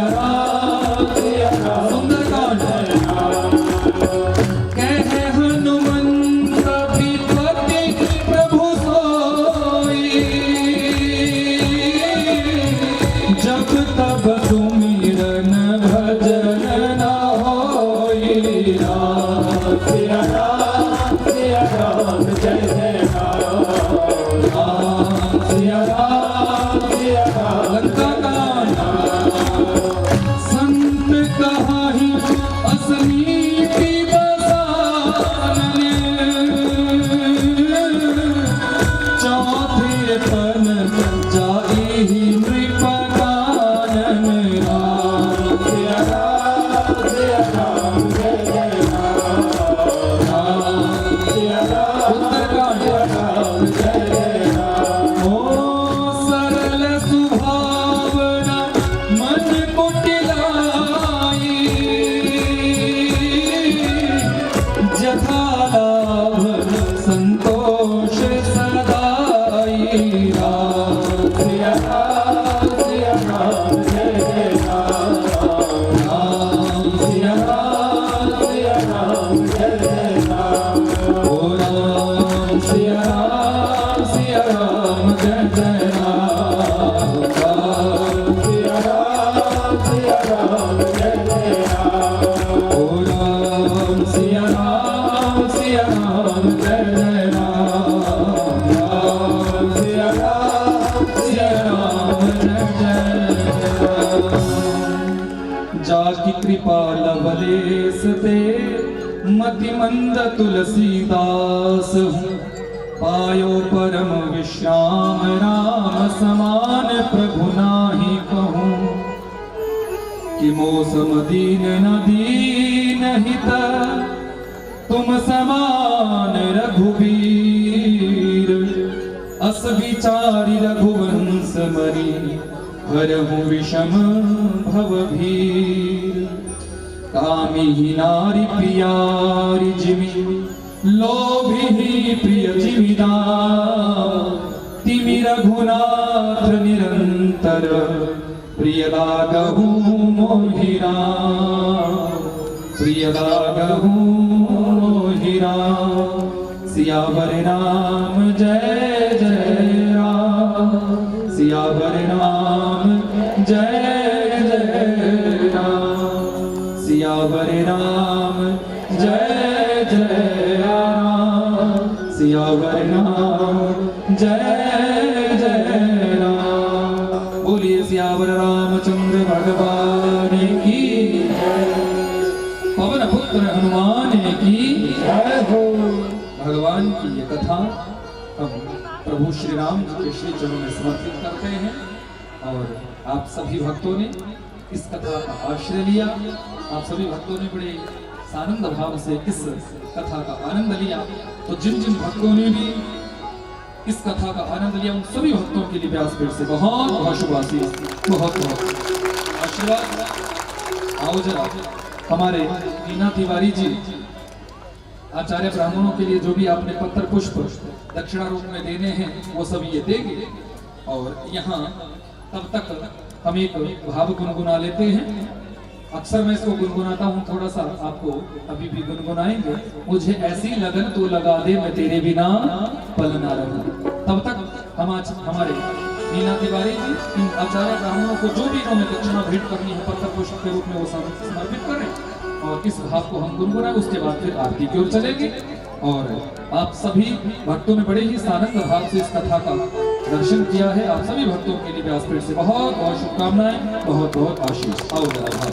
सिया राम सुंदरकांड कहे हनुमंत विपत्ति प्रभु सोई जब तब सुमिरन भजन न होई राम सिया राम जय जय राम सिया राम लंका कांड संत कहाही असली की बसाने चौथे पन जाई ही नृपकानन राम सिया राम जय जय राम सिया राम उत्तरकांड जय जय राम ओ सरल सुभावना मन कुटिलाई जथा लाभ संतोष सदाई राम सिया राम जय जय राम सिया राम जय जय राम ओ राम सिया राम जय जय राम सिया राम जय जय राम ओ राम सिया राम जय जय राम सिया राम जय जय राम जाकी कृपा लवलेस ते मति मंद तुलसीदास हूँ पायो परम विश्राम राम समान प्रभु नाही कहूँ कि मौसम दीन न दीन हित तुम समान रघुवीर अस विचारी रघुवंश मरी हरहु विषम भवभीर कामी नारी प्रियारी जिमि लोभी प्रिय जीविदा तिमि रघुनाथ निरंतर प्रिय लागहु मोहिरा सियावर राम जय जय राम सियावर राम जय जय राम सियावर राम जय जय राम सियावर राम जय जय राम बोलिए सियावर रामचंद्र भगवान की पवन पुत्र हनुमान की जय हो। भगवान की ये कथा हम प्रभु श्री राम जी के श्री चरणों में समर्पित करते हैं और आप सभी भक्तों ने इस कथा का आश्रय लिया। आप सभी भक्तों ने बड़े सानंद भाव से इस कथा का आनंद लिया। तो जिन जिन भक्तों ने भी इस कथा का आनंद लिया उन सभी भक्तों के लिए व्यासपीठ से बहुत बहुत शुभ आशीष, बहुत बहुत आशीर्वाद। आओ जरा हमारे मीना तिवारी जी आचार्य ब्राह्मणों के लिए जो भी आपने पत्र पुष्प दक्षिणा रूप में देने हैं वो सब ये देंगे। और यहाँ तब तक हम एक भाव गुनगुना लेते हैं। अक्सर मैं इसको गुनगुनाता हूँ, थोड़ा सा आपको अभी भी गुनगुनाएंगे। मुझे ऐसी लगन तो लगा दे मैं तेरे बिना पल ना रहूं। तब तक हम आज हमारे मीना तिवारी जी इन आचार्य ब्राह्मणों को जो भी इन्होंने दक्षिणा भेंट करनी है पत्र पुष्प के रूप में वो समर्पित करें और इस भाव को हम गुनगुनाएं। उसके बाद फिर आरती की ओर चलेंगे और आप सभी भक्तों ने बड़े ही सानंद भाव से इस कथा का दर्शन किया है। आप सभी भक्तों के लिए व्यासपीठ से बहुत बहुत शुभकामनाएं, बहुत बहुत आशीष। आओ जरा भाव।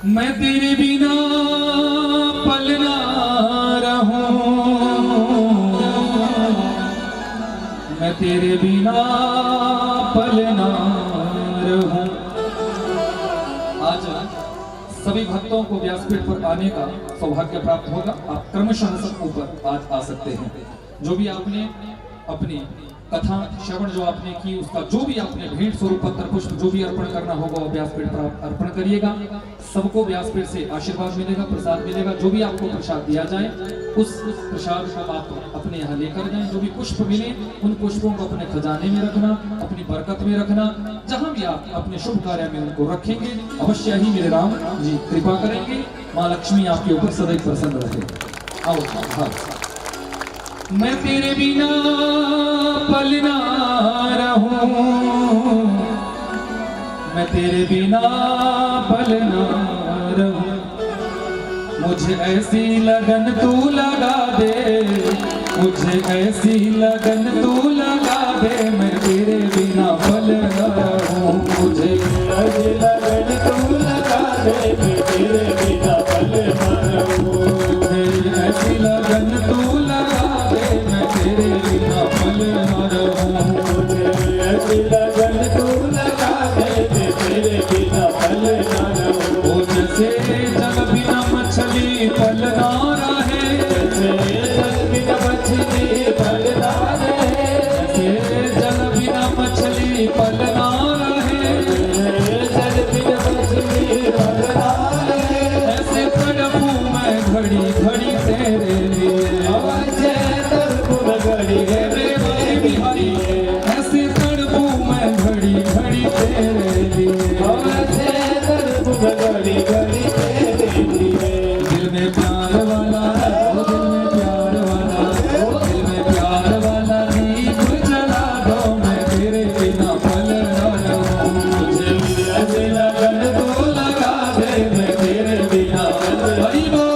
मैं तेरे बिना पल ना रहूं, मैं तेरे बिना पल ना रहूं। आज सभी भक्तों को व्यासपीठ पर आने का सौभाग्य प्राप्त होगा। आप क्रमशः सब ऊपर आज आ सकते हैं। जो भी आपने अपनी कथा श्रवण जो आपने की उसका जो भी आपने भेंट स्वरूप पत्र पुष्प जो भी अर्पण करना होगा व्यासपीठ पर अर्पण करिएगा। सबको व्यासपीठ से आशीर्वाद मिलेगा, प्रसाद मिलेगा। जो भी आपको प्रसाद दिया जाए उस प्रसाद को आप अपने यहाँ लेकर जाएं। जो भी पुष्प मिले उन पुष्पों को अपने खजाने में रखना, अपनी बरकत में रखना। जहाँ भी आप अपने शुभ कार्य में उनको रखेंगे, अवश्य ही मेरे राम जी कृपा करेंगे। माँ लक्ष्मी आपके ऊपर सदैव प्रसन्न रहे। आओ हाँ। मैं तेरे बिना पल ना रहूं, मैं तेरे बिना पल ना रहूं, मुझे ऐसी लगन तू लगा दे, मुझे ऐसी लगन तू लगा दे, मैं तेरे बिना पल ना रहूं, मुझे ऐसी लगन तू लगा दे, मैं तेरे बिना पल ना रहूं, मुझे ऐसी लगन तू लगा दे, मैं तेरे बिना पल ना रहूं, मुझे ऐसी लगन तू लगा दे, मैं तेरे बिना पल ना रहूं। ओ जैसे जल बिना मछली पल ना रहे, जैसे जल बिना मछली पल ना रहे, जैसे जल बिना मछली पल ना रहे, जल बिना मछली पल ना रहे, ऐसे तड़पूं मैं घड़ी घड़ी तेरे लिए, ऐसे तड़पूं घड़ी हे मेरे भाई बिहारी, ऐसे तड़पूं मैं घड़ी घड़ी तेरे लिए, ऐसे तड़पूं घड़ी घड़ी तेरे लिए। दिल में प्यार वाला, ओ दिल में प्यार वाला, ओ दिल में प्यार वाला दीप जला दो, मैं तेरे बिना पल ना रहूं, मुझे ऐसी लगन तू लगा दे, मैं तेरे बिना पल हरि बोल।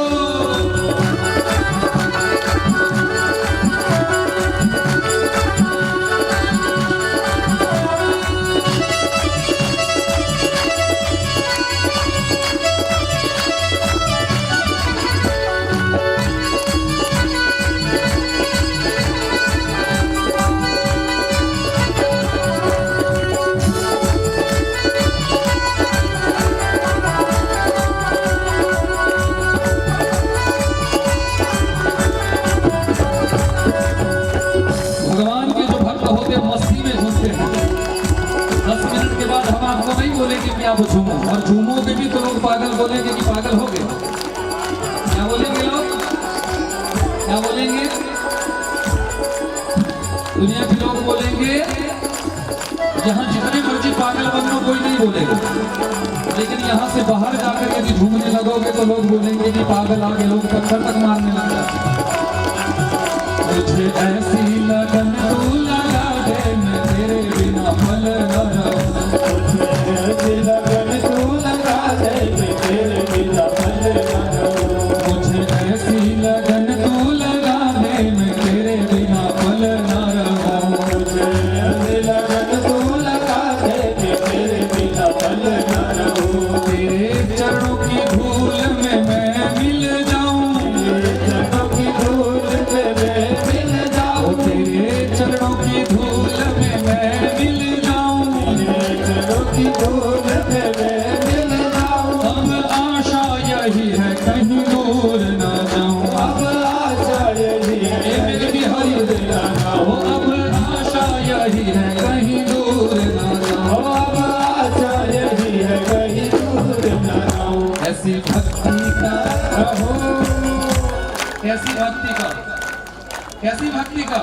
भगवान के जो भक्त होते हैं मस्ती में झूमते हैं। 10 मिनट के बाद हम आपको नहीं बोलेंगे कि आप झूमो, और झूमोगे भी तो लोग पागल बोलेंगे कि पागल हो गए। क्या बोलेंगे लोग? क्या बोलेंगे? दुनिया के लोग बोलेंगे, यहाँ जितने मर्जी पागल बन लो कोई नहीं बोलेगा, लेकिन यहाँ से बाहर जाकर यदि झूमने लगोगे तो लोग बोलेंगे कि पागल आगे, लोग पत्थर तक मारने लग जाते हैं। मुझे ऐसी लगन तू लगा दे, मैं तेरे बिना पल ना रहूं, ऐसी लगन तू लगा दे, मैं तेरे बिना पल ना रहूं, मुझे ऐसी लगन तू लगा दे, मैं तेरे बिना पल ना रहूं, मुझे ऐसी लगन तू लगा दे, मैं तेरे बिना पल ना रहूं। तेरे चरणों की धूल में मैं मिल जाऊं, चरणों की धूल में मैं मिल जाऊं, तेरे चरणों की धूल में मैं मिल जाऊं, चरणों की धूल में मैं मिल जाऊं। अब आशा यही है कहीं दूर ना जाऊं, अब आशा यही है ये मेरे बिहारी तेरा नाम, ओ अब आशा यही है कहीं दूर ना जाऊं, अब आशा यही है कहीं दूर ना जाऊं। ऐसी भक्ति का रहो कैसी भक्ति का, कैसी भक्ति का,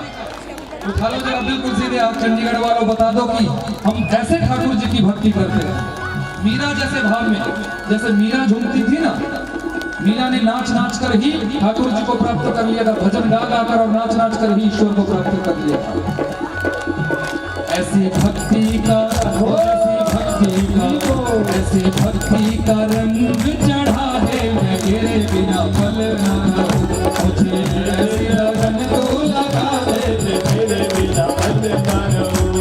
उठा लो जरा बिल्कुल सीधे आप चंडीगढ़ वालों, बता दो कि हम कैसे ठाकुर जी की भक्ति करते हैं। मीरा जैसे भाव में, जैसे मीरा झूमती थी ना, मीरा ने नाच नाच कर ही ठाकुर जी को प्राप्त कर लिया था, भजन गा गा कर और नाच नाच कर ही ईश्वर को प्राप्त कर लिया था। ऐसी भक्ति का, ऐसी भक्ति का रंग चढ़ा है, मैं तेरे बिना पल ना रहूं, मुझे ऐसी लगन तू लगा दे, मैं तेरे बिना पल ना रहूं।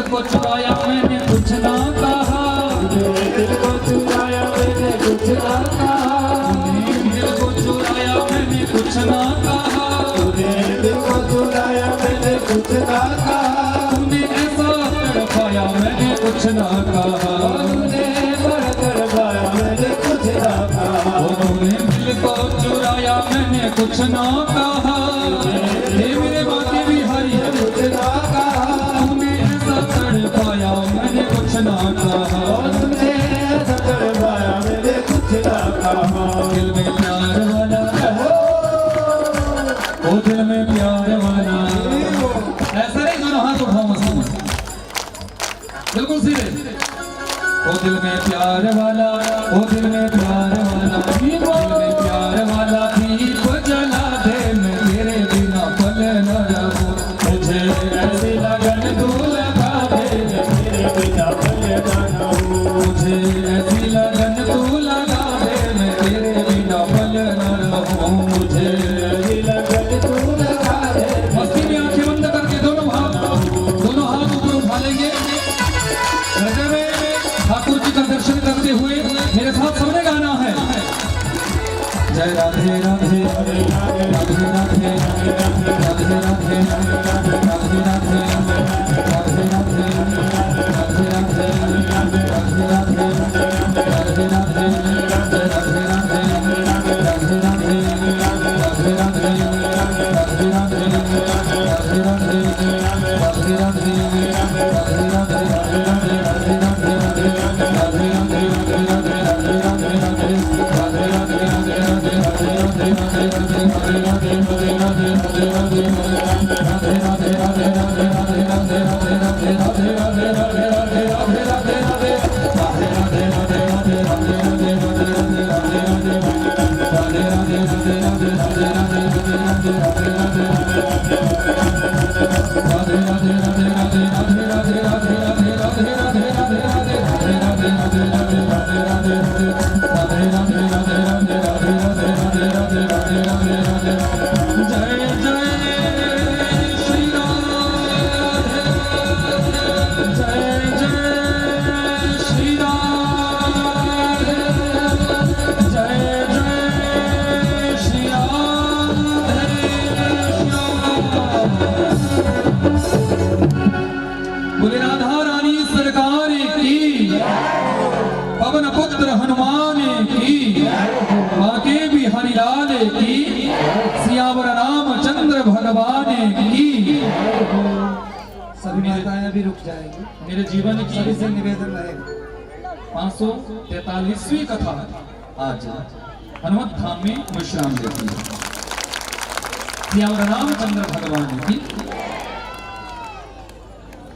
को चुराया मैंने कुछ ना कहा, दिल को चुराया मैंने कुछ ना कहा, दिल को चुराया कुछ ना कहा, तुमने बढ़कर गाया मैंने कुछ ना कहा, उन्होंने दिल को चुराया मैंने कुछ ना कहा, हे मेरे बाके बिहारी कुछ ना कहा, तूने ऐसा तड़पाया मैंने कुछ ना कहा, तुमने ऐसा तड़पाया मैंने कुछ ना कहा, दिल में प्यार वाला ओ दिल में प्यार वाला, ऐसा नहीं दोनों हाथ उठाओ मस्त बिल्कुल सीधे, ओ दिल में प्यार वाला, ओ दिल में प्यार वाला, दिल में प्यार वाला दीप जला दे मैं तेरे बिना पल न रहूं, मुझे ऐसी लगन तू लगा दे मैं तेरे बिना पल न रहूं, मुझे ऐसी लगन तू लगा दे मैं तेरे बिना पल न रहूं, मुझे ऐसी लगन तू लगा दे मस्ती में आंखें बंद करके दोनों हाथ ऊपर उठा लेंगे, हृदय में ठाकुर जी का दर्शन करते हुए मेरे साथ सबने गाना है, जय राधे राधे राधे राधे राधे राधे राधे राधे राधे राधे राधे राधे राधे राधे राधे बोले राधा रानी सरकार की, पवन पुत्र हनुमान की, बाके बिहारी लाल की, सियावर रामचंद्र भगवान की। सभी माताएं अभी रुक जाएंगी, मेरे जीवन सभी की से निवेदन रहेगा। 543वीं कथा आज हनुमत धाम में विश्राम लेती है। सियावर रामचंद्र भगवान की।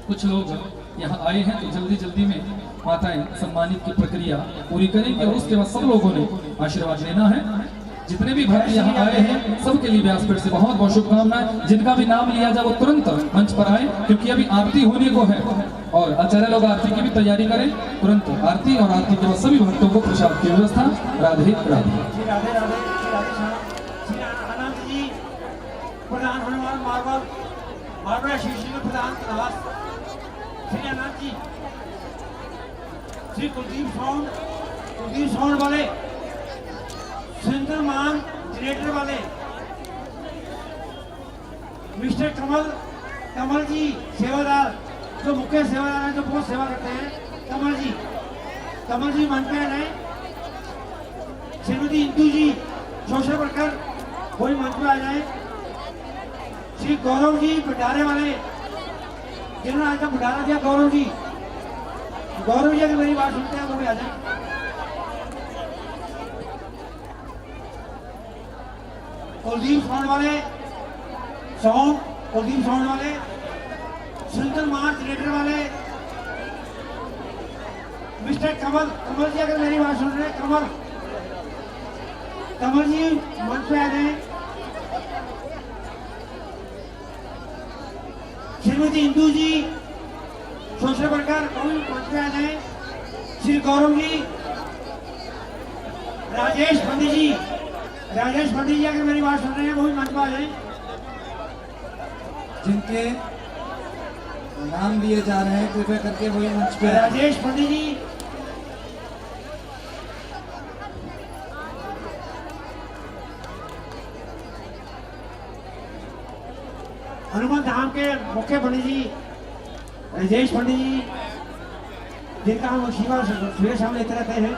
कुछ लोग यहाँ आए हैं तो जल्दी जल्दी में माताएं सम्मानित की प्रक्रिया पूरी करेंगे और उसके बाद सब लोगों ने आशीर्वाद लेना है। जितने भी भक्त यहाँ आए हैं सबके लिए व्यासपीठ से बहुत बहुत शुभकामनाएं। जिनका भी नाम लिया जाए वो तुरंत मंच पर आए, क्योंकि अभी आरती होने को है और आचार्य लोग आरती की भी तैयारी करें। तुरंत आरती और आरती के बाद सभी भक्तों को प्रसाद की व्यवस्था। राधे राधे। श्री राधे राधे श्री आनंद जी प्रधान हनुमान मारवाड़ शिष्य के प्रधान प्रभास श्री आनंद जी, श्री कुलदीप साउंड वाले, सुंदर मान जनरेटर वाले, मिस्टर कमल जी सेवादार, जो मुख्य सेवादार हैं, जो बहुत सेवा करते हैं। कमल जी मन पे आए। श्रीमती इंदू जी सोशल वर्कर कोई मंच पे आ जाए। श्री गौरव जी भंडारे वाले, जिन्होंने आज तक भंडारा दिया, गौरव जी अगर मेरी बात सुनते हैं वो भी आ जाए। कुलदीप साउंड वाले, सुंदर मार जनरेटर वाले, मिस्टर कमल जी अगर मेरी बात सुन रहे हैं, कमल जी मंच पे आ गए। श्रीमती इंदू जी सोशल वर्कर मंच पे आ जाए। श्री गौरव जी, राजेश पंडित जी अगर मेरी बात सुन रहे हैं वो भी मंच पे आ जाए। जिनके नाम लिए जा रहे हैं कृपया करके वही मंच पे आएं। राजेश पंडित जी, हनुमान धाम के मुख्य पंडित जी राजेश पंडित जी, जिनका हम शिवा सुबह शाम लेते रहते हैं।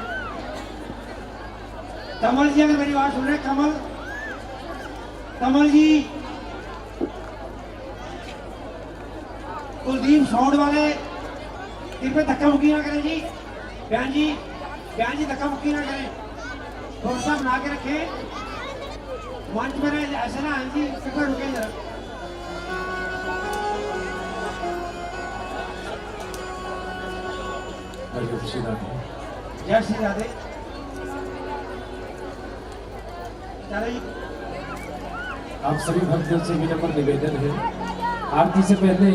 कमल जी, अगर मेरी बात सुन रहे हैं, कमल जी, कुलदीप साउंड वाले, कृपया धक्का मुक्की ना करें जी। बयान जी धक्का मुक्की ना करें, थोड़ा सा बना के रखें मंच में ऐसे ना। जी कृपया रुके जरा। जय श्री राधे। आप सभी भक्तों से विनम्र निवेदन है, आरती से पहले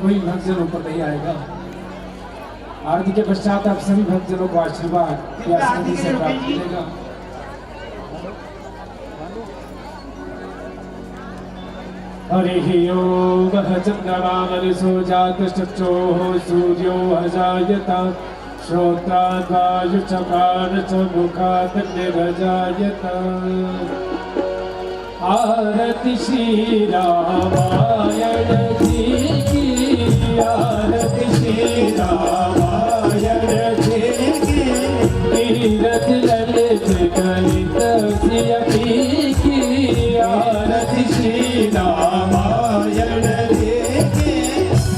कोई भक्तजन ऊपर नहीं आएगा। आरती के पश्चात आप सभी भक्तजनों को आशीर्वाद या आशीर्वाद से प्राप्त मिलेगा। हरि ओम चंद्रमामरिषो जातश्चक्षुः सूर्यो अजायत श्रोत्राद्वायु चकार च मुखात् निर्जायत। आरती श्री रामायण जी की, आरती श्री रामायण जी की। तीरथ ललित कलित सियपी की, आरती श्री रामायण जी की।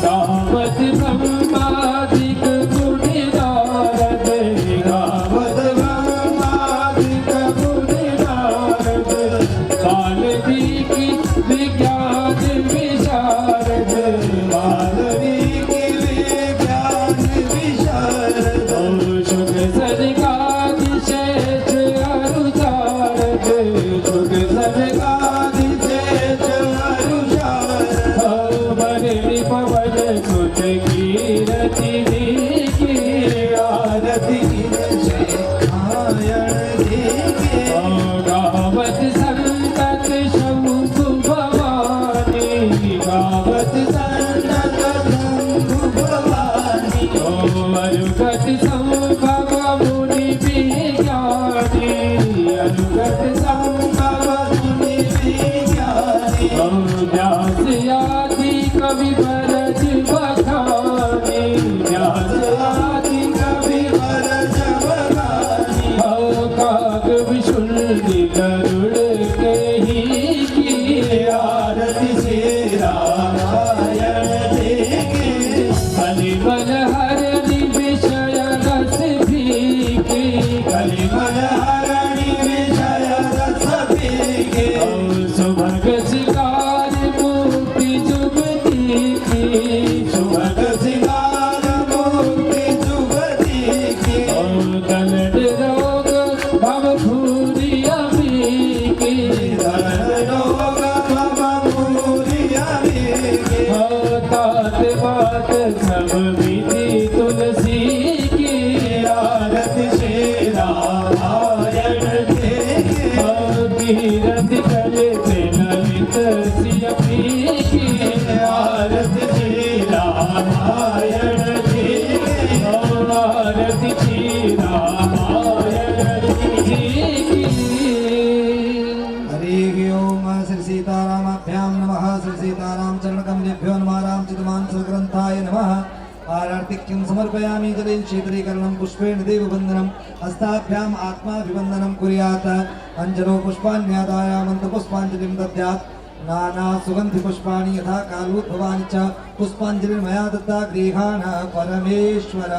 गावत ब्रह्मादिक गुण नारद, गावत ब्रह्मादिक गुण नारद। वाल्मीकि विज्ञान विशारद, वाल्मीकि विज्ञान विशारद। शुक सर्गादिशेष अनुसारद, शुक सर्गादिशेष अनुसारद। बरनि पवन सुत कीरति की, आरती रामायण जी की। गावत संतत शंभु भवानी, गावत संतत शंभु भवानी। अनुगत संभव मुनि विज्ञानी, अनुगत संभव मुनि विज्ञानी। व्यास आदि कवि भरत बखानी, व्यास आदि कवि भरत बखानी। काग विशुल्लि गरुड़ के ही की, आरती श्री रामायण जी की। कलिमल हरनि विषय रस भीगी, कलिमल हरनि विषय रस भीगी। सुभग सिंगार मुक्ति जुगती की, सुभग सिंगार मुक्ति जुगती की। कलड रोग भव भूरि अमीकी, कलड रोग भव भूरि अमीकी। तात बात सब विधि तुलसी की, आरती श्री रामायण जी की। तीरथ कलित ललित सियपी की, आरती श्री रामायण जी की। आरती श्री रामायण जी की। हरि ओम श्री सीतारामाभ्यां नमः। श्री सीताराम चरणकमलेभ्यो नमः। रामचरितमानसग्रन्थाय नमः। आरतिक्यं समर्पयामि जलेन शीतलीकरणं पुष्पेण देववन्दनं। हस्ताभ्याम् आत्माभिवन्दनं कुर्यात्। अञ्जनो पुष्पाण्यादाय मन्त्रपुष्पाञ्जलिं दद्यात्। नाना सुगन्धि पुष्पाणि यथा कालोद्भवानि च पुष्पाञ्जलिर्मया दत्ता गृहाण परमेश्वर।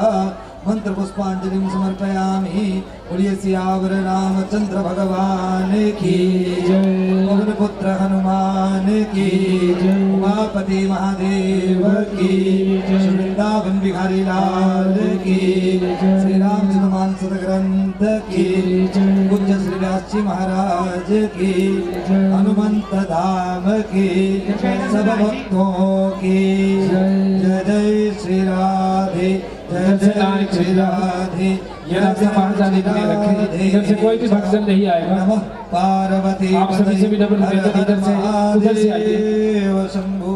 मंत्र पुष्पांजलिं समर्पयामि। बोलिए सियावर रामचंद्र भगवान की जय। पवन पुत्र हनुमान की जय। उमापति महादेव की जय। वृंदावन बिहारी लाल की जय। श्री रामचरित मानस ग्रंथ की जय। पूज्य श्री व्यास जी महाराज की जय। हनुमंत धाम की सब भक्तों की जय। जय श्री राधे इधर से लाइन श्री राधे। इधर से बाहर जाने के लिए रखें। इधर से कोई भी भक्तजन नहीं आएगा। नमः पार्वती आप सभी से भी नम्र निवेदन, इधर से उधर से आइए। शंभु।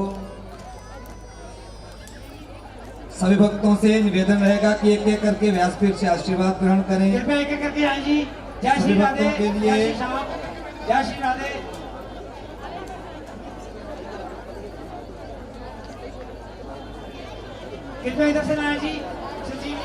सभी भक्तों से निवेदन रहेगा कि एक एक करके व्यासपीठ से आशीर्वाद ग्रहण करें। कृपया एक एक करके आए जी। जय श्री राधे। भक्तों के लिए जय श्री श्याम। जय श्री राधे। कृपया इधर से लाए जी। सचिव